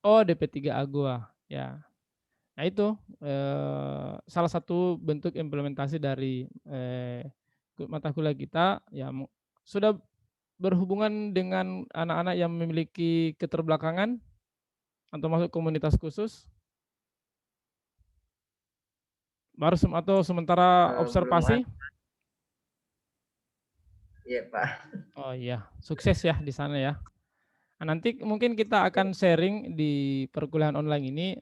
Oh, DP3A Goa. Ya. Nah itu salah satu bentuk implementasi dari mata kuliah kita ya sudah berhubungan dengan anak-anak yang memiliki keterbelakangan atau masuk komunitas khusus. Baru atau sementara observasi? Iya Pak. Oh iya, sukses ya di sana ya. Nah, nanti mungkin kita akan sharing di perkuliahan online ini,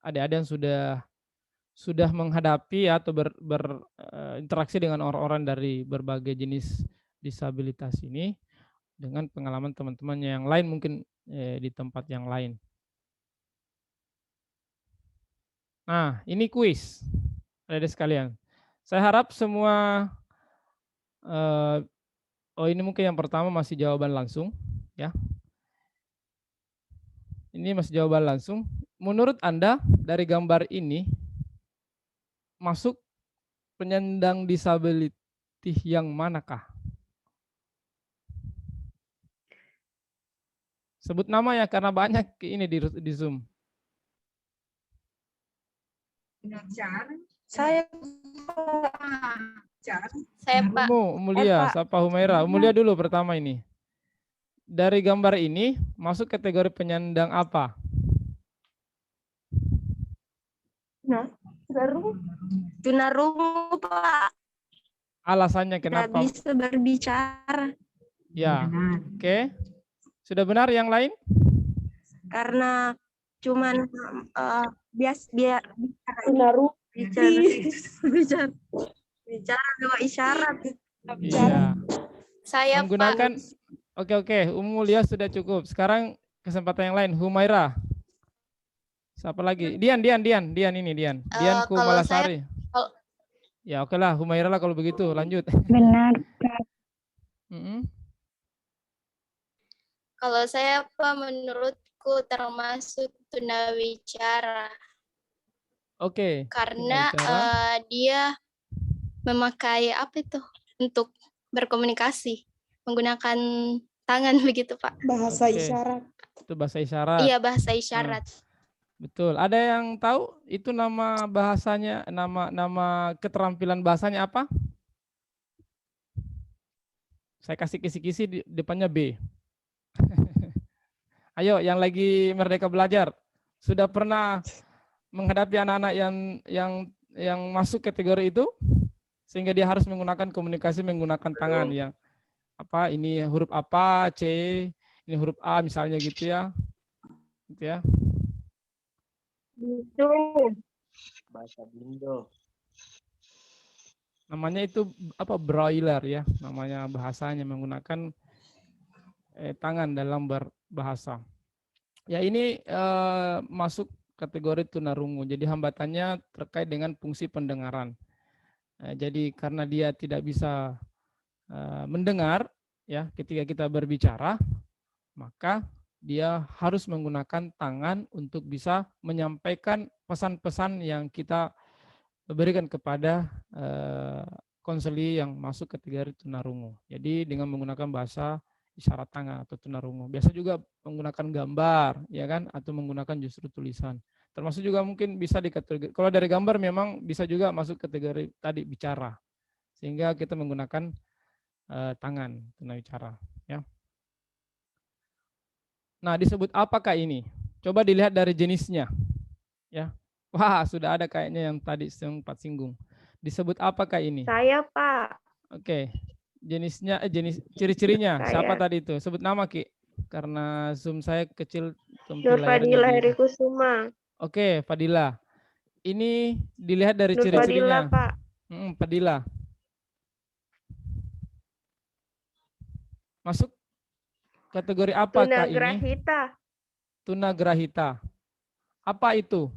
adik-adik yang sudah menghadapi atau berinteraksi dengan orang-orang dari berbagai jenis disabilitas ini dengan pengalaman teman-temannya yang lain mungkin di tempat yang lain. Nah, ini kuis, adik-adik sekalian. Saya harap semua, oh ini mungkin yang pertama masih jawaban langsung, ya. Ini masih jawaban langsung. Menurut Anda dari gambar ini masuk penyandang disability yang manakah? Sebut nama ya karena banyak ini di Zoom. Saya Pak. Umulia, Pak. siapa Humaira? Umulia dulu pertama ini. Dari gambar ini masuk kategori penyandang apa? Tunarungu, Pak. Alasannya Tidak kenapa? bisa berbicara Ya, oke. Sudah benar yang lain? karena cuman biar bicara lewat isyarat. Iya. Saya Menggunakan, oke, Umulia sudah cukup. Sekarang kesempatan yang lain, Humaira. Siapa lagi? Dian ini Dian. Dian kalau Kumalasari. Ya oke lah, Humaira lah kalau begitu. Lanjut. Benar, Kak. Kalau saya Pak, menurutku termasuk tunawicara. Oke. Karena dia memakai apa itu untuk berkomunikasi menggunakan tangan begitu Pak. Bahasa Oke. isyarat. Itu bahasa isyarat. Iya, bahasa isyarat. Betul. Ada yang tahu itu nama bahasanya, nama keterampilan bahasanya apa? Saya kasih kisi-kisi di depannya B. Ayo, yang lagi merdeka belajar, sudah pernah menghadapi anak-anak yang masuk kategori itu, sehingga dia harus menggunakan komunikasi menggunakan tangan yang apa? Ini huruf apa? C, ini huruf A misalnya gitu ya, gitu ya. Bahasa Bindo. Namanya itu apa? Broiler ya, namanya bahasanya menggunakan tangan dalam berbahasa. Ya ini masuk kategori tunarungu. Jadi hambatannya terkait dengan fungsi pendengaran. Jadi karena dia tidak bisa mendengar ya ketika kita berbicara, maka dia harus menggunakan tangan untuk bisa menyampaikan pesan-pesan yang kita berikan kepada konseli yang masuk kategori tunarungu. Jadi dengan menggunakan bahasa isyarat tangan atau tunarungu. Biasa juga menggunakan gambar, ya kan, atau menggunakan justru tulisan. Termasuk juga mungkin bisa dikategori. Kalau dari gambar memang bisa juga masuk kategori tadi bicara, sehingga kita menggunakan tangan tunawicara. Ya. Nah, disebut apakah ini? Coba dilihat dari jenisnya. Ya, wah sudah ada kayaknya yang tadi sempat singgung. Disebut apakah ini? Saya Pak. Oke. Jenisnya, jenis ciri-cirinya. Saya. Siapa tadi itu? Sebut nama Ki. Karena Zoom saya kecil. Nur Fadila Heri Kusuma. Oke, Fadila. Ini dilihat dari Nur ciri-cirinya. Fadila, Pak. Fadila. Masuk kategori apakah ini? Tunagrahita. Tunagrahita. Apa itu?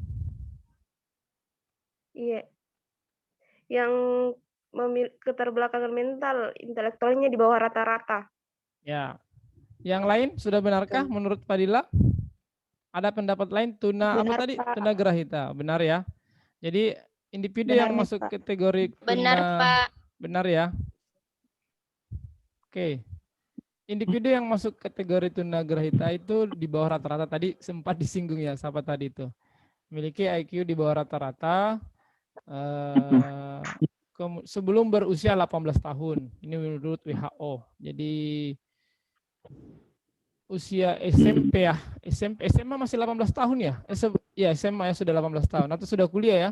Iya. Yang memiliki keterbelakangan mental, intelektualnya di bawah rata-rata. Ya. Yang lain sudah benarkah menurut Fadila? Ada pendapat lain? Benar, apa tadi? Pak. Tunagrahita. Benar ya. Jadi individu Benar, yang masuk Pak. kategori Benar Pak. Benar ya. Oke. Individu yang masuk kategori tunagrahita itu di bawah rata-rata tadi sempat disinggung ya, siapa tadi itu. Memiliki IQ di bawah rata-rata sebelum berusia 18 tahun. Ini menurut WHO. Jadi usia SMP ya. SMA masih 18 tahun ya? Ya SMA ya sudah 18 tahun atau sudah kuliah ya?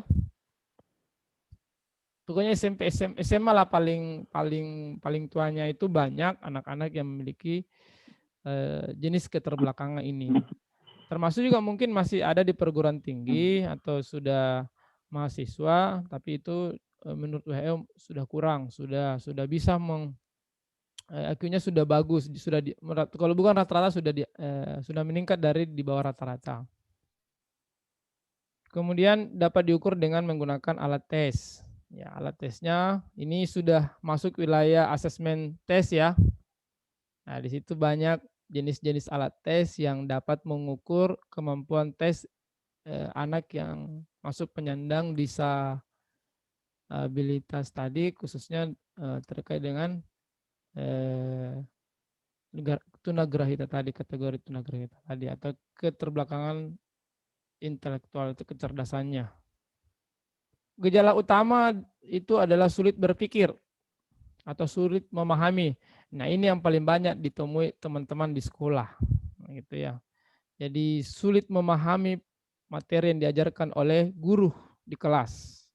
Pokoknya SMP, SMA lah paling tuanya itu banyak anak-anak yang memiliki jenis keterbelakangan ini. Termasuk juga mungkin masih ada di perguruan tinggi atau sudah mahasiswa, tapi itu menurut WHO sudah kurang, sudah bisa IQ-nya sudah bagus, kalau bukan rata-rata sudah meningkat dari di bawah rata-rata. Kemudian dapat diukur dengan menggunakan alat tes. Ya, alat tesnya ini sudah masuk wilayah asesmen tes ya. Nah, di situ banyak jenis-jenis alat tes yang dapat mengukur kemampuan tes anak yang masuk penyandang disabilitas tadi, khususnya terkait dengan tunagrahita tadi, kategori tunagrahita tadi, atau keterbelakangan intelektual itu kecerdasannya. Gejala utama itu adalah sulit berpikir atau sulit memahami. Nah, ini yang paling banyak ditemui teman-teman di sekolah, gitu ya. Jadi sulit memahami materi yang diajarkan oleh guru di kelas.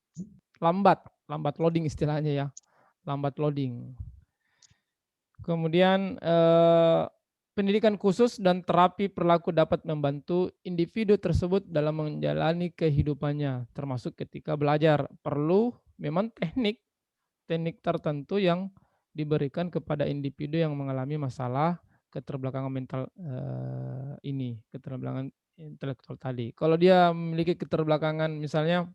Lambat loading istilahnya ya, lambat loading. Kemudian pendidikan khusus dan terapi perilaku dapat membantu individu tersebut dalam menjalani kehidupannya, termasuk ketika belajar. Perlu memang teknik tertentu yang diberikan kepada individu yang mengalami masalah keterbelakangan mental ini, keterbelakangan intelektual tadi. Kalau dia memiliki keterbelakangan misalnya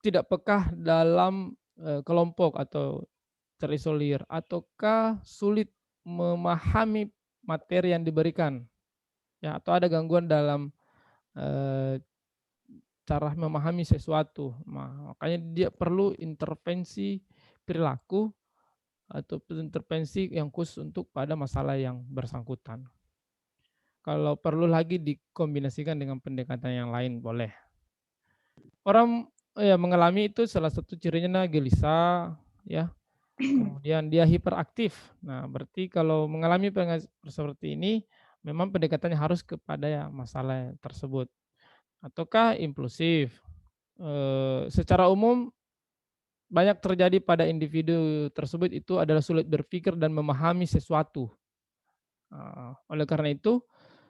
tidak pekah dalam kelompok atau terisolir, ataukah sulit memahami materi yang diberikan, ya, atau ada gangguan dalam cara memahami sesuatu. Makanya dia perlu intervensi perilaku atau intervensi yang khusus untuk pada masalah yang bersangkutan. Kalau perlu lagi dikombinasikan dengan pendekatan yang lain boleh. Orang mengalami itu salah satu cirinya gelisah, ya. Kemudian dia hiperaktif. Nah, berarti kalau mengalami seperti ini, memang pendekatannya harus kepada masalah tersebut. Ataukah impulsif. Secara umum, banyak terjadi pada individu tersebut itu adalah sulit berpikir dan memahami sesuatu. Oleh karena itu,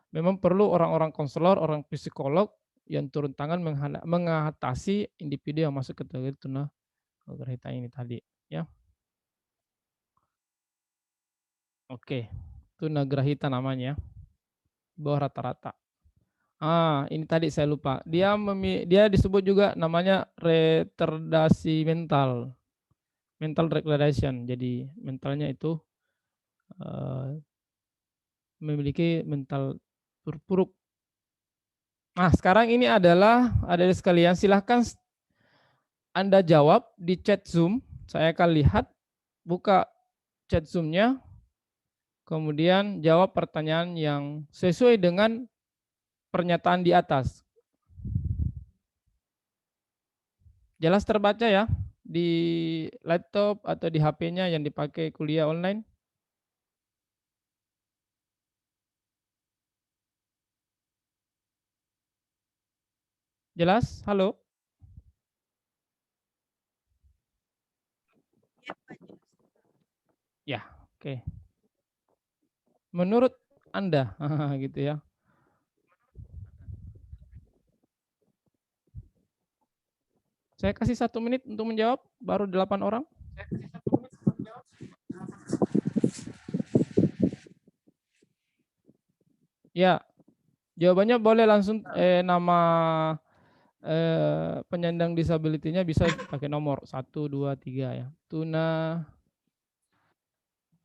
memang perlu orang-orang konselor, orang psikolog yang turun tangan mengatasi individu yang masuk ke kategori tunagrahita ini tadi, ya. Oke, tunagrahita namanya, bawah rata-rata. Ini tadi saya lupa. Dia disebut juga namanya retardasi mental retardation. Jadi mentalnya itu memiliki mental buruk. Nah, sekarang ini adalah ada sekalian, silahkan Anda jawab di chat Zoom. Saya akan lihat, buka chat Zoom-nya. Kemudian jawab pertanyaan yang sesuai dengan pernyataan di atas. Jelas terbaca ya di laptop atau di HP-nya yang dipakai kuliah online? Jelas? Halo? Ya, oke. Menurut Anda, gitu ya. Saya kasih 1 menit untuk menjawab, baru 8 orang. Ya, jawabannya boleh langsung nama penyandang disability-nya bisa pakai nomor 1, 2, 3 ya.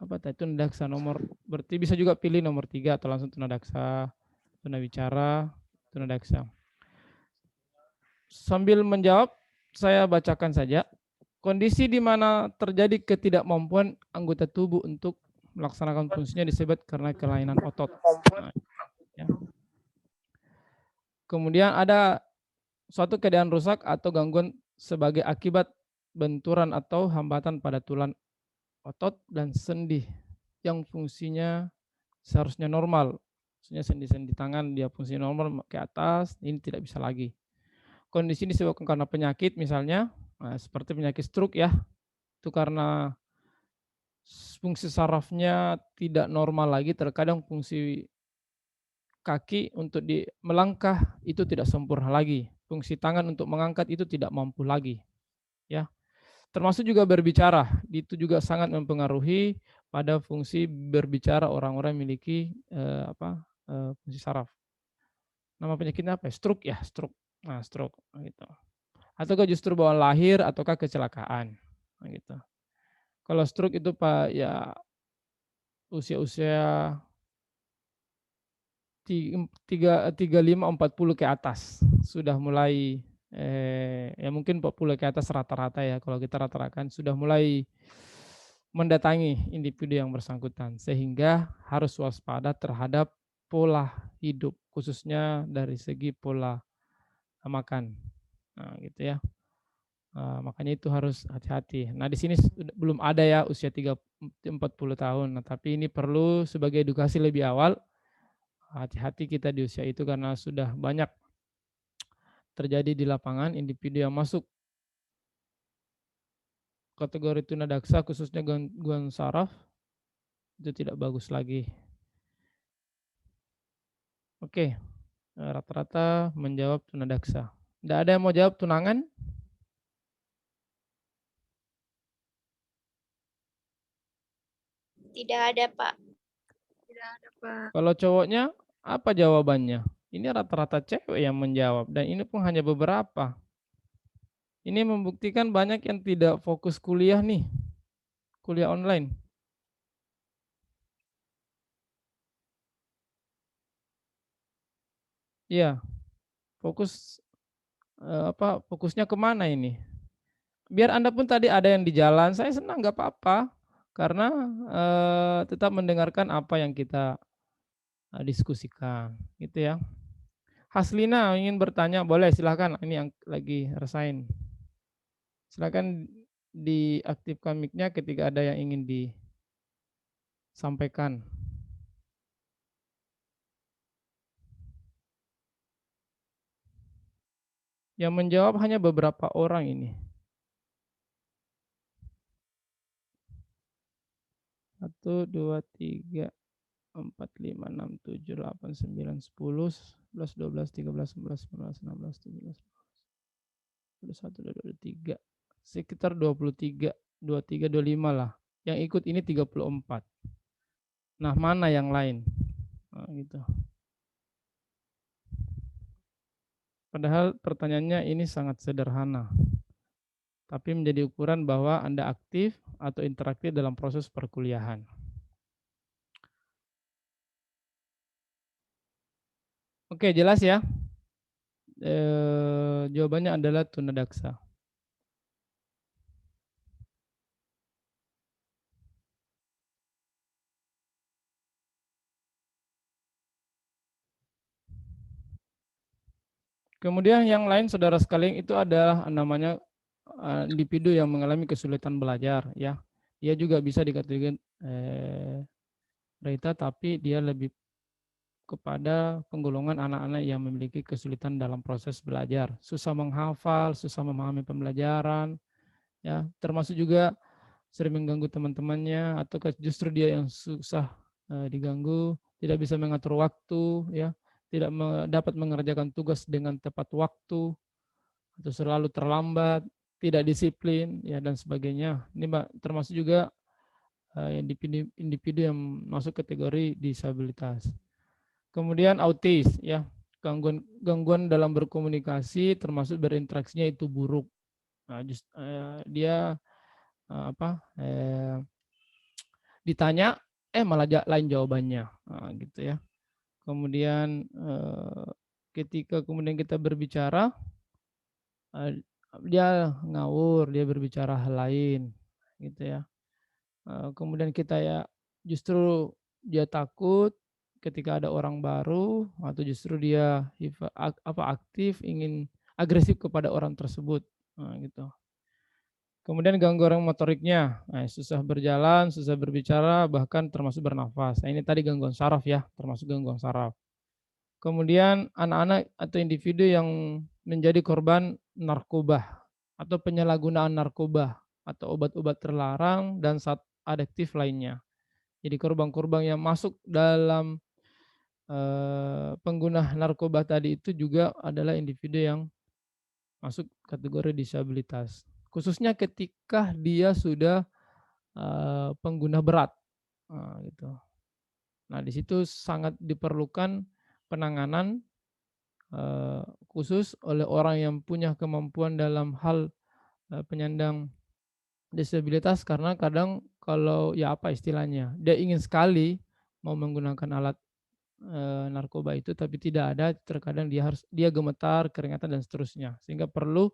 Tunadaksa nomor, berarti bisa juga pilih nomor 3 atau langsung tunadaksa, tunawicara, tunadaksa. Sambil menjawab, saya bacakan saja. Kondisi di mana terjadi ketidakmampuan anggota tubuh untuk melaksanakan fungsinya disebut karena kelainan otot. Nah, ya. Kemudian ada suatu keadaan rusak atau gangguan sebagai akibat benturan atau hambatan pada tulang otot dan sendi yang fungsinya seharusnya normal. Maksudnya sendi-sendi tangan dia fungsi normal ke atas, ini tidak bisa lagi. Kondisi ini disebabkan karena penyakit misalnya, seperti penyakit stroke ya, itu karena fungsi sarafnya tidak normal lagi, terkadang fungsi kaki untuk melangkah itu tidak sempurna lagi, fungsi tangan untuk mengangkat itu tidak mampu lagi, ya. Termasuk juga berbicara, itu juga sangat mempengaruhi pada fungsi berbicara orang-orang yang memiliki, fungsi saraf. Nama penyakitnya apa ya? Stroke ya, stroke. Nah, stroke, gitu. Ataukah justru bawaan lahir ataukah kecelakaan, nah gitu. Kalau stroke itu Pak, ya usia-usia 35, 40 ke atas, sudah mulai, ya mungkin 40 ke atas rata-rata ya, kalau kita rata-ratakan sudah mulai mendatangi individu yang bersangkutan, sehingga harus waspada terhadap pola hidup, khususnya dari segi pola makan. Nah, gitu ya. Makanya itu harus hati-hati. Nah, di sini belum ada ya usia 40 tahun. Nah, tapi ini perlu sebagai edukasi lebih awal. Hati-hati kita di usia itu karena sudah banyak terjadi di lapangan individu yang masuk kategori tunadaksa khususnya gangguan saraf itu tidak bagus lagi. Oke, rata-rata menjawab tunadaksa. Tidak ada yang mau jawab tunangan? Tidak ada, Pak. Kalau cowoknya apa jawabannya? Ini rata-rata cewek yang menjawab dan ini pun hanya beberapa. Ini membuktikan banyak yang tidak fokus kuliah nih, kuliah online. Iya, fokusnya kemana ini? Biar Anda pun tadi ada yang di jalan, saya senang nggak apa-apa, karena tetap mendengarkan apa yang kita diskusikan, gitu ya. Haslina ingin bertanya, boleh silahkan. Ini yang lagi resain. Silakan diaktifkan mic-nya ketika ada yang ingin disampaikan. Yang menjawab hanya beberapa orang ini. 1, 2, 3, 4, 5, 6, 7, 8, 9, 10, 11, 12, 13, 14, 15, 16, 17, 21, 22, 23. Sekitar 23, 23, 25 lah. Yang ikut ini 34. Nah, mana yang lain? Nah, gitu. Padahal pertanyaannya ini sangat sederhana. Tapi menjadi ukuran bahwa Anda aktif atau interaktif dalam proses perkuliahan. Oke, jelas ya? Jawabannya adalah tunadaksa. Kemudian yang lain saudara sekalian itu adalah namanya individu yang mengalami kesulitan belajar ya. Dia juga bisa dikategorikan RETA, tapi dia lebih kepada penggolongan anak-anak yang memiliki kesulitan dalam proses belajar, susah menghafal, susah memahami pembelajaran, ya, termasuk juga sering mengganggu teman-temannya atau justru dia yang susah diganggu, tidak bisa mengatur waktu, ya, tidak dapat mengerjakan tugas dengan tepat waktu atau selalu terlambat, tidak disiplin, ya, dan sebagainya. Ini termasuk juga individu yang masuk kategori disabilitas. Kemudian autis, ya, gangguan dalam berkomunikasi termasuk berinteraksinya itu buruk. Nah, dia ditanya malah lain jawabannya, nah, gitu ya. Kemudian ketika kemudian kita berbicara, dia ngawur, dia berbicara hal lain, gitu ya. Kemudian kita ya justru dia takut ketika ada orang baru atau justru dia aktif ingin agresif kepada orang tersebut, nah, gitu. Kemudian gangguan motoriknya, nah, susah berjalan, susah berbicara, bahkan termasuk bernafas. Nah, ini tadi gangguan saraf ya, termasuk gangguan saraf. Kemudian anak-anak atau individu yang menjadi korban narkoba atau penyalahgunaan narkoba atau obat-obat terlarang dan adiktif lainnya. Jadi korban-korban yang masuk dalam pengguna narkoba tadi itu juga adalah individu yang masuk kategori disabilitas. Khususnya ketika dia sudah pengguna berat, gitu. Nah, di situ sangat diperlukan penanganan khusus oleh orang yang punya kemampuan dalam hal penyandang disabilitas, karena kadang kalau ya apa istilahnya, dia ingin sekali mau menggunakan alat narkoba itu tapi tidak ada, terkadang dia gemetar, keringatan dan seterusnya. Sehingga perlu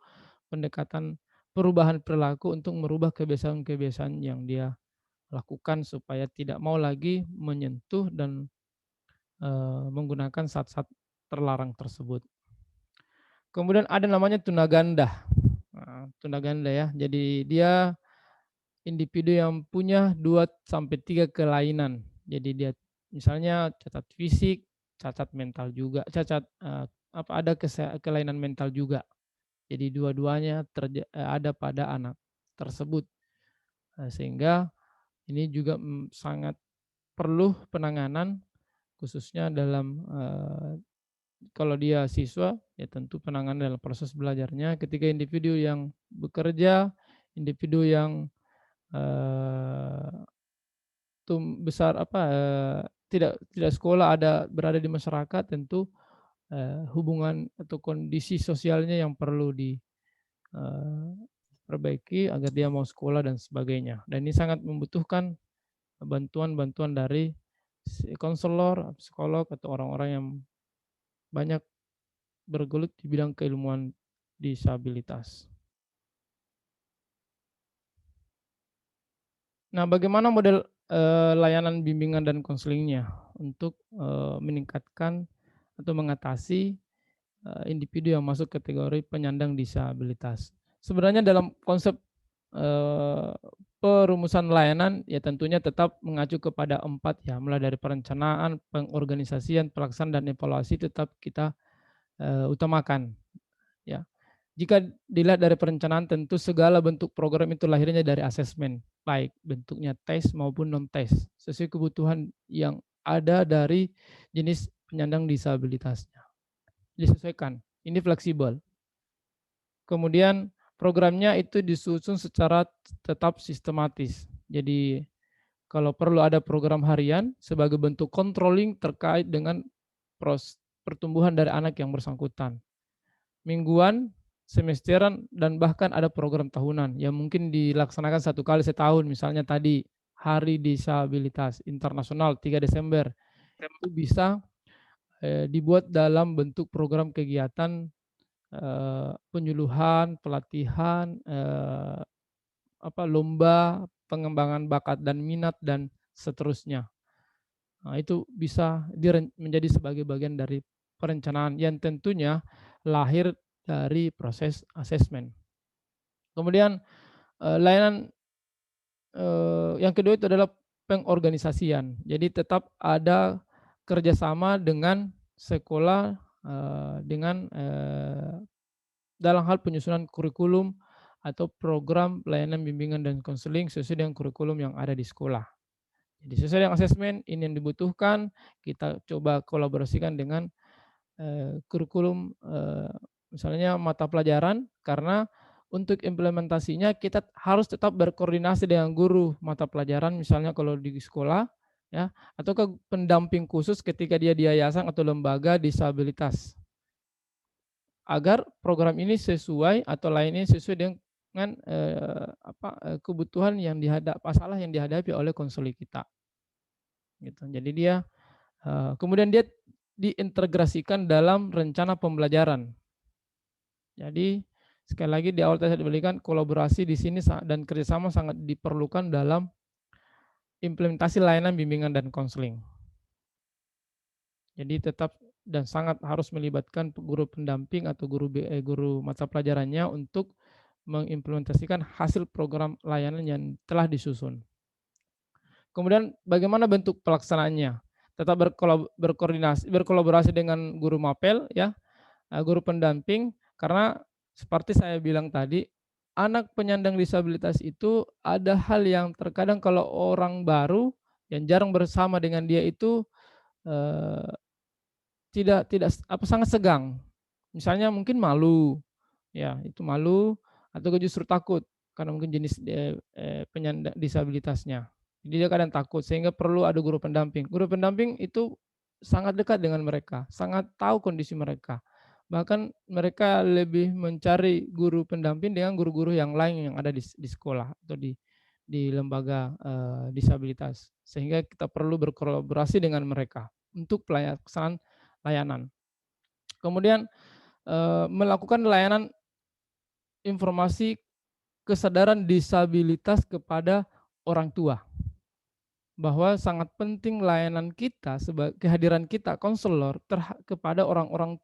pendekatan perubahan perilaku untuk merubah kebiasaan-kebiasaan yang dia lakukan supaya tidak mau lagi menyentuh dan menggunakan zat-zat terlarang tersebut. Kemudian ada namanya tunaganda. Nah, tunaganda ya. Jadi dia individu yang punya 2-3 kelainan. Jadi dia misalnya cacat fisik, cacat mental juga, cacat ada kelainan mental juga. Jadi dua-duanya ada pada anak tersebut. Sehingga ini juga sangat perlu penanganan khususnya dalam kalau dia siswa ya tentu penanganan dalam proses belajarnya. Ketika individu yang bekerja, individu yang besar tidak sekolah, berada di masyarakat, tentu hubungan atau kondisi sosialnya yang perlu diperbaiki agar dia mau sekolah dan sebagainya. Dan ini sangat membutuhkan bantuan-bantuan dari konselor, psikolog atau orang-orang yang banyak bergelut di bidang keilmuan disabilitas. Nah, bagaimana model layanan bimbingan dan konselingnya untuk meningkatkan atau mengatasi individu yang masuk kategori penyandang disabilitas? Sebenarnya dalam konsep perumusan layanan ya tentunya tetap mengacu kepada 4 ya, mulai dari perencanaan, pengorganisasian, pelaksanaan dan evaluasi tetap kita utamakan ya. Jika dilihat dari perencanaan, tentu segala bentuk program itu lahirnya dari asesmen, baik bentuknya tes maupun non-tes, sesuai kebutuhan yang ada dari jenis penyandang disabilitasnya. Disesuaikan, ini fleksibel. Kemudian programnya itu disusun secara tetap sistematis. Jadi kalau perlu ada program harian sebagai bentuk controlling terkait dengan pertumbuhan dari anak yang bersangkutan. Mingguan, semesteran, dan bahkan ada program tahunan yang mungkin dilaksanakan 1 kali setahun. Misalnya tadi Hari Disabilitas Internasional 3 Desember itu bisa dibuat dalam bentuk program kegiatan penyuluhan, pelatihan, lomba, pengembangan bakat dan minat dan seterusnya. Nah, itu bisa menjadi sebagai bagian dari perencanaan yang tentunya lahir dari proses asesmen. Kemudian layanan yang kedua itu adalah pengorganisasian. Jadi tetap ada kerjasama dengan sekolah dengan dalam hal penyusunan kurikulum atau program layanan bimbingan dan konseling sesuai dengan kurikulum yang ada di sekolah. Jadi sesuai dengan asesmen ini yang dibutuhkan, kita coba kolaborasikan dengan kurikulum misalnya mata pelajaran, karena untuk implementasinya kita harus tetap berkoordinasi dengan guru mata pelajaran, misalnya kalau di sekolah ya, atau ke pendamping khusus ketika dia di yayasan atau lembaga disabilitas, agar program ini sesuai atau lainnya sesuai dengan kebutuhan yang masalah yang dihadapi oleh konselor kita. Gitu. Jadi dia kemudian dia diintegrasikan dalam rencana pembelajaran. Jadi sekali lagi di awal saya diberikan kolaborasi di sini dan kerjasama sangat diperlukan dalam implementasi layanan bimbingan dan konseling. Jadi tetap dan sangat harus melibatkan guru pendamping atau guru mata pelajarannya untuk mengimplementasikan hasil program layanan yang telah disusun. Kemudian bagaimana bentuk pelaksanaannya? Tetap berkolaborasi dengan guru mapel ya, guru pendamping, karena seperti saya bilang tadi, anak penyandang disabilitas itu ada hal yang terkadang kalau orang baru yang jarang bersama dengan dia itu eh, tidak sangat segang. Misalnya mungkin malu, ya itu malu atau justru takut karena mungkin jenis penyandang disabilitasnya. Jadi dia kadang takut sehingga perlu ada guru pendamping. Guru pendamping itu sangat dekat dengan mereka, sangat tahu kondisi mereka. Bahkan mereka lebih mencari guru pendamping dengan guru-guru yang lain yang ada di sekolah atau di lembaga disabilitas. Sehingga kita perlu berkolaborasi dengan mereka untuk pelaksanaan layanan. Kemudian melakukan layanan informasi kesadaran disabilitas kepada orang tua. Bahwa sangat penting layanan kita, kehadiran kita konselor kepada orang-orang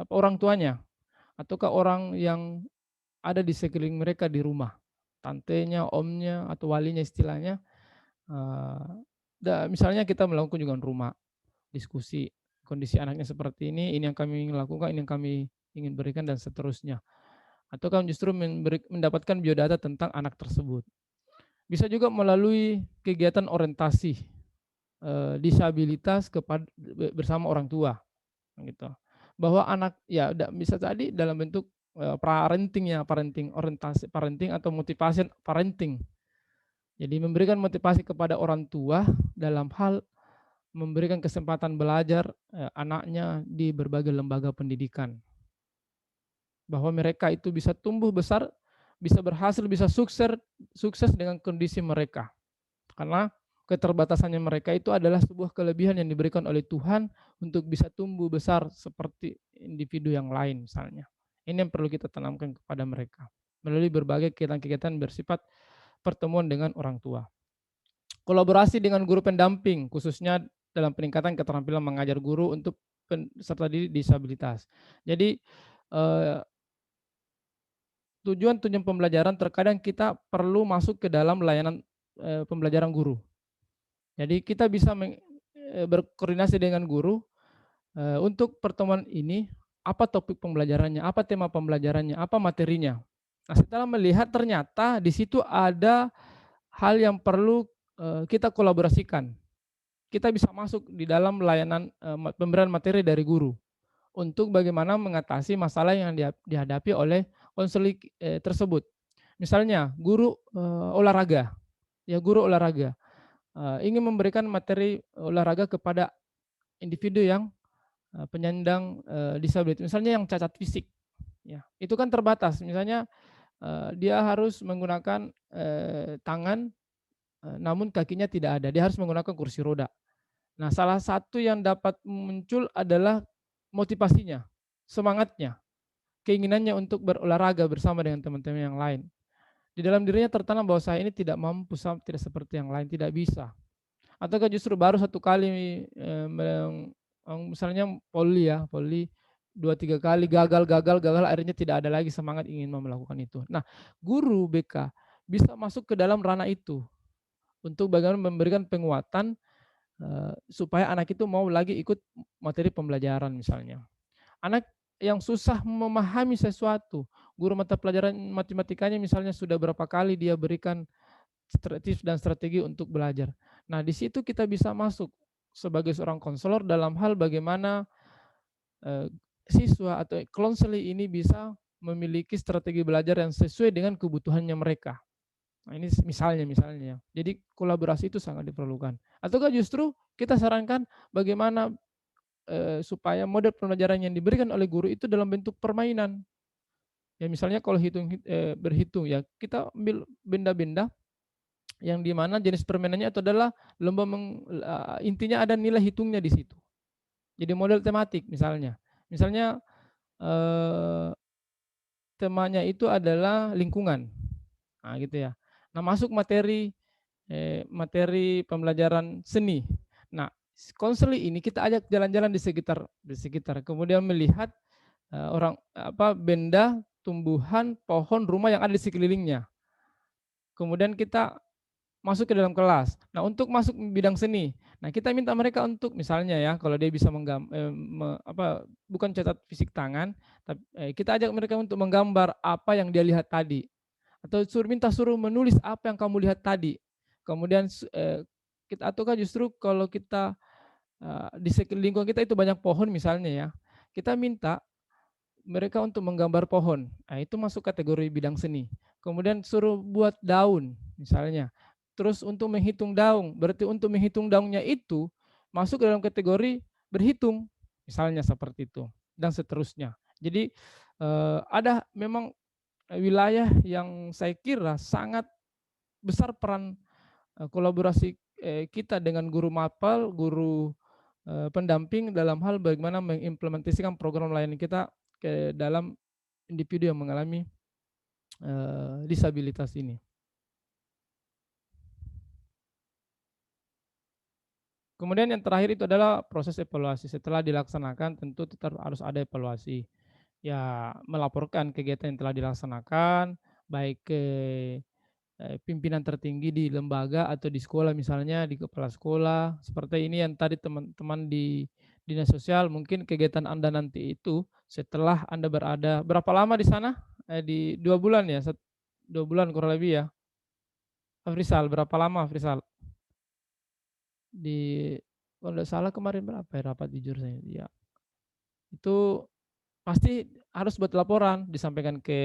orang tuanya ataukah orang yang ada di sekeliling mereka di rumah, tantenya, omnya atau walinya istilahnya. Misalnya kita melakukan kunjungan rumah, diskusi kondisi anaknya seperti ini yang kami ingin lakukan, ini yang kami ingin berikan dan seterusnya. Atau kan justru mendapatkan biodata tentang anak tersebut. Bisa juga melalui kegiatan orientasi disabilitas bersama orang tua, gitu. Bahwa anak ya bisa tadi dalam bentuk parenting orientasi parenting atau motivasi parenting. Jadi memberikan motivasi kepada orang tua dalam hal memberikan kesempatan belajar anaknya di berbagai lembaga pendidikan. Bahwa mereka itu bisa tumbuh besar, bisa berhasil, bisa sukses dengan kondisi mereka. Karena keterbatasannya mereka itu adalah sebuah kelebihan yang diberikan oleh Tuhan untuk bisa tumbuh besar seperti individu yang lain misalnya. Ini yang perlu kita tanamkan kepada mereka melalui berbagai kegiatan-kegiatan bersifat pertemuan dengan orang tua. Kolaborasi dengan guru pendamping khususnya dalam peningkatan keterampilan mengajar guru untuk peserta didik disabilitas. Jadi tujuan pembelajaran terkadang kita perlu masuk ke dalam layanan pembelajaran guru. Jadi kita bisa berkoordinasi dengan guru untuk pertemuan ini, apa topik pembelajarannya, apa tema pembelajarannya, apa materinya. Nah, setelah melihat ternyata di situ ada hal yang perlu kita kolaborasikan. Kita bisa masuk di dalam layanan pemberian materi dari guru untuk bagaimana mengatasi masalah yang dihadapi oleh konseling tersebut. Misalnya guru olahraga, ya guru olahraga ingin memberikan materi olahraga kepada individu yang penyandang disabilitas, misalnya yang cacat fisik, ya itu kan terbatas. Misalnya dia harus menggunakan tangan, namun kakinya tidak ada, dia harus menggunakan kursi roda. Nah, salah satu yang dapat muncul adalah motivasinya, semangatnya, keinginannya untuk berolahraga bersama dengan teman-teman yang lain. Di dalam dirinya tertanam bahwa saya ini tidak mampu, tidak seperti yang lain, tidak bisa. Ataukah justru baru satu kali misalnya poli 2-3 kali gagal akhirnya tidak ada lagi semangat ingin melakukan itu. Nah, guru BK bisa masuk ke dalam ranah itu untuk bagaimana memberikan penguatan supaya anak itu mau lagi ikut materi pembelajaran misalnya. Anak yang susah memahami sesuatu, guru mata pelajaran matematikanya misalnya sudah berapa kali dia berikan tips dan strategi untuk belajar. Nah, di situ kita bisa masuk sebagai seorang konselor dalam hal bagaimana siswa atau konseling ini bisa memiliki strategi belajar yang sesuai dengan kebutuhannya mereka. Nah, ini misalnya. Jadi kolaborasi itu sangat diperlukan. Ataukah justru kita sarankan bagaimana supaya model pembelajaran yang diberikan oleh guru itu dalam bentuk permainan. Ya misalnya kalau berhitung ya, kita ambil benda-benda yang di mana jenis permainannya itu adalah lomba intinya ada nilai hitungnya di situ. Jadi model tematik misalnya. Misalnya temanya itu adalah lingkungan. Nah, gitu ya. Nah, masuk materi pembelajaran seni. Nah, konseling ini kita ajak jalan-jalan di sekitar, kemudian melihat benda, tumbuhan, pohon, rumah yang ada di sekelilingnya. Kemudian kita masuk ke dalam kelas. Nah, untuk masuk bidang seni, nah kita minta mereka untuk misalnya ya, kalau dia bisa bukan catat fisik tangan, tapi kita ajak mereka untuk menggambar apa yang dia lihat tadi, atau suruh menulis apa yang kamu lihat tadi. Kemudian kita ataukah justru kalau kita di lingkungan kita itu banyak pohon misalnya ya, kita minta mereka untuk menggambar pohon. Nah, itu masuk kategori bidang seni. Kemudian suruh buat daun misalnya. Terus untuk menghitung daun, berarti untuk menghitung daunnya itu masuk ke dalam kategori berhitung. Misalnya seperti itu dan seterusnya. Jadi ada memang wilayah yang saya kira sangat besar peran kolaborasi kita dengan guru mapel, guru pendamping dalam hal bagaimana mengimplementasikan program layanan kita ke dalam individu yang mengalami disabilitas ini. Kemudian yang terakhir itu adalah proses evaluasi. Setelah dilaksanakan tentu tetap harus ada evaluasi. Ya, melaporkan kegiatan yang telah dilaksanakan, baik ke pimpinan tertinggi di lembaga atau di sekolah misalnya, di kepala sekolah. Seperti ini yang tadi teman-teman di dinas sosial, mungkin kegiatan Anda nanti itu setelah Anda berada, berapa lama di sana? Di 2 bulan ya? 2 bulan kurang lebih ya? Afrizal, berapa lama Afrizal? Di kalau tidak salah kemarin berapa ya rapat jujur saya? Ya, itu pasti harus buat laporan, disampaikan ke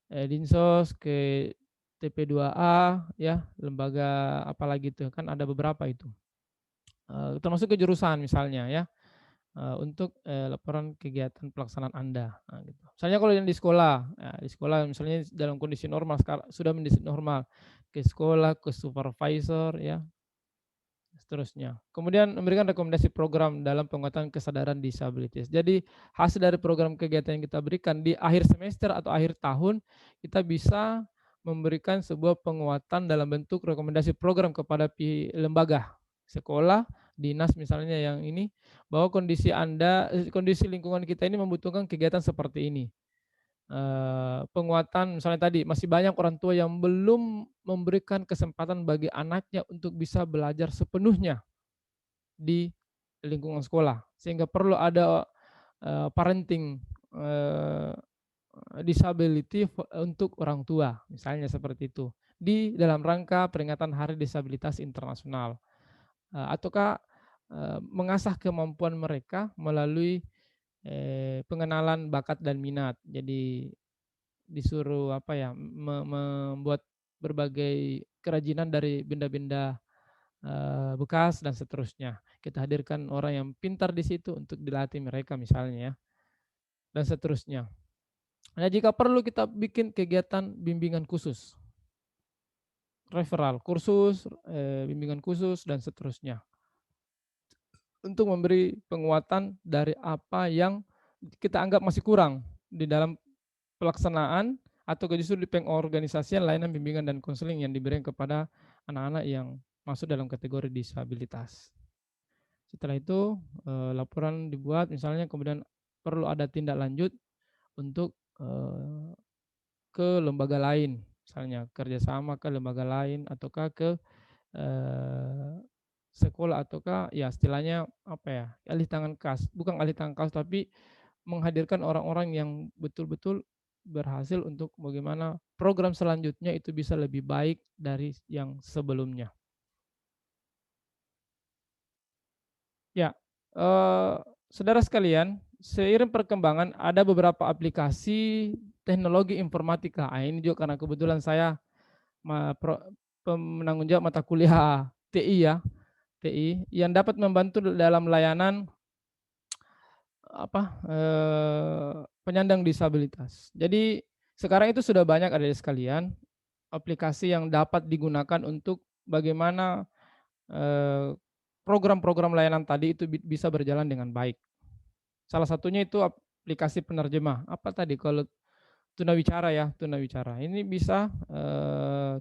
Dinsos, ke TP2A, ya, lembaga apalagi itu, kan ada beberapa itu. Termasuk ke jurusan misalnya ya, untuk laporan kegiatan pelaksanaan Anda. Nah, gitu. Misalnya kalau yang di sekolah misalnya dalam kondisi normal, sudah menjadi normal, ke sekolah, ke supervisor, ya, seterusnya. Kemudian memberikan rekomendasi program dalam penguatan kesadaran disabilitas. Jadi hasil dari program kegiatan yang kita berikan di akhir semester atau akhir tahun, kita bisa memberikan sebuah penguatan dalam bentuk rekomendasi program kepada lembaga, sekolah, dinas misalnya yang ini, bahwa kondisi Anda, kondisi lingkungan kita ini membutuhkan kegiatan seperti ini. Penguatan misalnya tadi masih banyak orang tua yang belum memberikan kesempatan bagi anaknya untuk bisa belajar sepenuhnya di lingkungan sekolah, sehingga perlu ada parenting disability untuk orang tua, misalnya seperti itu, di dalam rangka peringatan Hari Disabilitas Internasional, ataukah mengasah kemampuan mereka melalui pengenalan bakat dan minat. Jadi disuruh membuat berbagai kerajinan dari benda-benda bekas dan seterusnya. Kita hadirkan orang yang pintar di situ untuk dilatih mereka misalnya ya, dan seterusnya. Nah, jika perlu kita bikin kegiatan bimbingan khusus, referral kursus, bimbingan khusus dan seterusnya, untuk memberi penguatan dari apa yang kita anggap masih kurang di dalam pelaksanaan atau justru di pengorganisasian layanan bimbingan dan konseling yang diberikan kepada anak-anak yang masuk dalam kategori disabilitas. Setelah itu laporan dibuat misalnya, kemudian perlu ada tindak lanjut untuk ke lembaga lain, misalnya kerjasama ke lembaga lain ataukah ke sekolah ataukah ya istilahnya apa ya, alih tangan kas, bukan alih tangan kas tapi menghadirkan orang-orang yang betul-betul berhasil untuk bagaimana program selanjutnya itu bisa lebih baik dari yang sebelumnya. Ya, saudara sekalian, seiring perkembangan ada beberapa aplikasi teknologi informatika. Ini juga karena kebetulan saya penanggung jawab mata kuliah TI ya, TI yang dapat membantu dalam layanan penyandang disabilitas. Jadi sekarang itu sudah banyak ada sekalian aplikasi yang dapat digunakan untuk bagaimana program-program layanan tadi itu bisa berjalan dengan baik. Salah satunya itu aplikasi penerjemah. Apa tadi kalau tunawicara ya, tunawicara. Ini bisa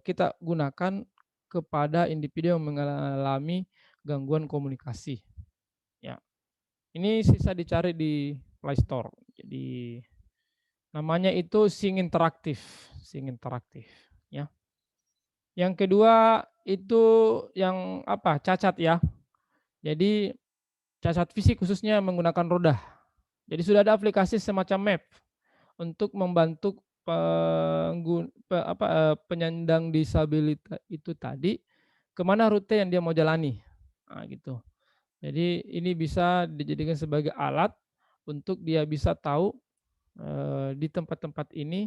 kita gunakan kepada individu yang mengalami gangguan komunikasi. Ya. Ini bisa dicari di Play Store. Jadi namanya itu Sing Interaktif, Sing Interaktif ya. Yang kedua itu yang apa? Cacat ya. Jadi cacat fisik khususnya menggunakan roda. Jadi sudah ada aplikasi semacam map untuk membantu penyandang disabilitas itu tadi kemana rute yang dia mau jalani. Nah, gitu. Jadi ini bisa dijadikan sebagai alat untuk dia bisa tahu di tempat-tempat ini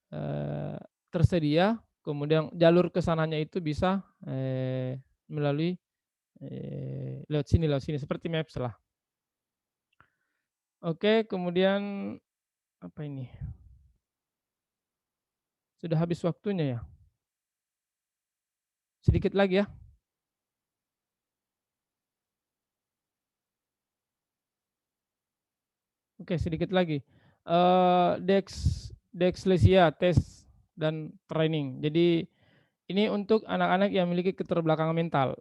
eh, tersedia, kemudian jalur ke sananya itu bisa melalui lewat sini seperti Maps lah. Oke, kemudian apa ini? Sudah habis waktunya ya. Sedikit lagi ya. Oke, sedikit lagi. Dexlesia, tes dan training. Jadi ini untuk anak-anak yang memiliki keterbelakangan mental.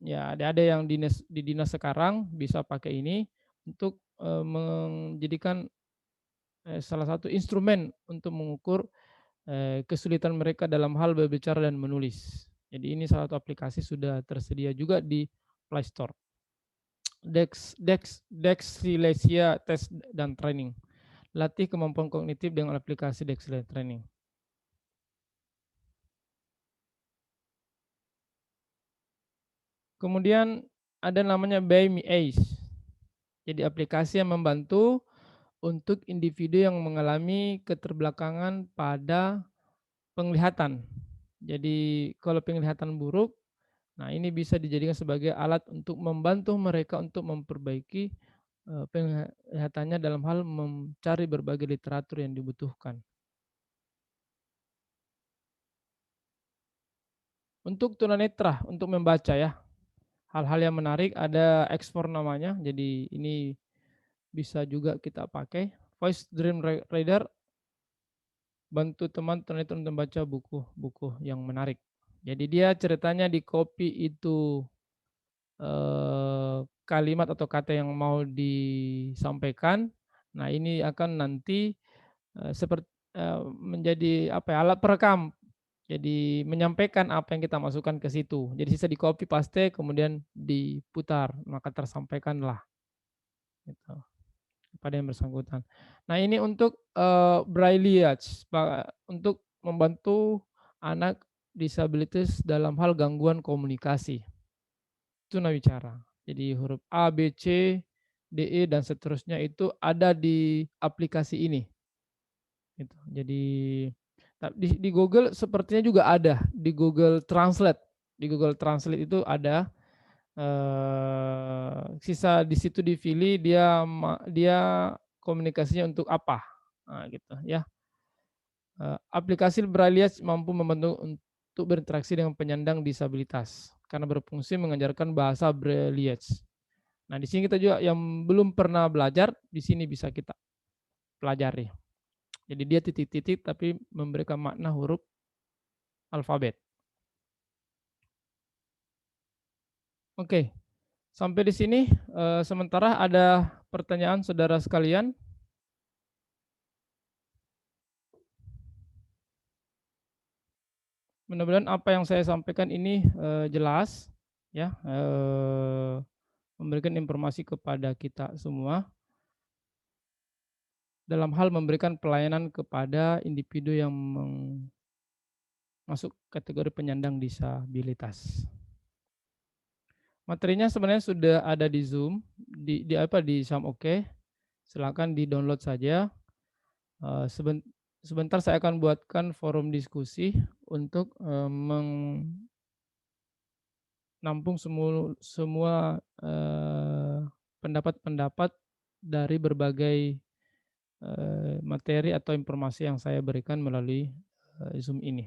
Ya, ada yang di dinas sekarang bisa pakai ini untuk menjadikan salah satu instrumen untuk mengukur kesulitan mereka dalam hal berbicara dan menulis. Jadi ini salah satu aplikasi sudah tersedia juga di Play Store. Dexlesia Test dan Training. Latih kemampuan kognitif dengan aplikasi Dexlesia Training. Kemudian ada namanya By Me Ace. Jadi aplikasi yang membantu untuk individu yang mengalami keterbelakangan pada penglihatan. Jadi kalau penglihatan buruk, nah ini bisa dijadikan sebagai alat untuk membantu mereka untuk memperbaiki penglihatannya dalam hal mencari berbagai literatur yang dibutuhkan. Untuk tunanetra, untuk membaca ya, hal-hal yang menarik ada ekspor namanya, jadi ini bisa juga kita pakai. Voice Dream Reader, bantu teman tunanetra untuk membaca buku-buku yang menarik. Jadi dia ceritanya di copy itu kalimat atau kata yang mau disampaikan. Nah ini akan nanti seperti menjadi apa ya, alat perekam. Jadi menyampaikan apa yang kita masukkan ke situ. Jadi sisa di copy paste kemudian diputar maka tersampaikanlah gitu, pada yang bersangkutan. Nah ini untuk Brailleage untuk membantu anak disabilitas dalam hal gangguan komunikasi. Tunawicara. Jadi huruf A, B, C, D, E dan seterusnya itu ada di aplikasi ini. Gitu. Jadi di Google sepertinya juga ada di Google Translate. Di Google Translate itu ada sisa di situ dipilih dia komunikasinya untuk apa. Nah, gitu ya. Aplikasi Braille mampu membantu untuk berinteraksi dengan penyandang disabilitas karena berfungsi mengajarkan bahasa Braille. Nah, di sini kita juga yang belum pernah belajar, di sini bisa kita pelajari. Jadi dia titik-titik tapi memberikan makna huruf alfabet. Oke, sampai di sini sementara ada pertanyaan saudara sekalian. Mudah-mudahan apa yang saya sampaikan ini jelas ya, memberikan informasi kepada kita semua dalam hal memberikan pelayanan kepada individu yang masuk kategori penyandang disabilitas. Materinya sebenarnya sudah ada di Zoom, di Sam Oke. Silakan di-download saja. Sebentar saya akan buatkan forum diskusi untuk menampung semua pendapat-pendapat dari berbagai materi atau informasi yang saya berikan melalui Zoom ini.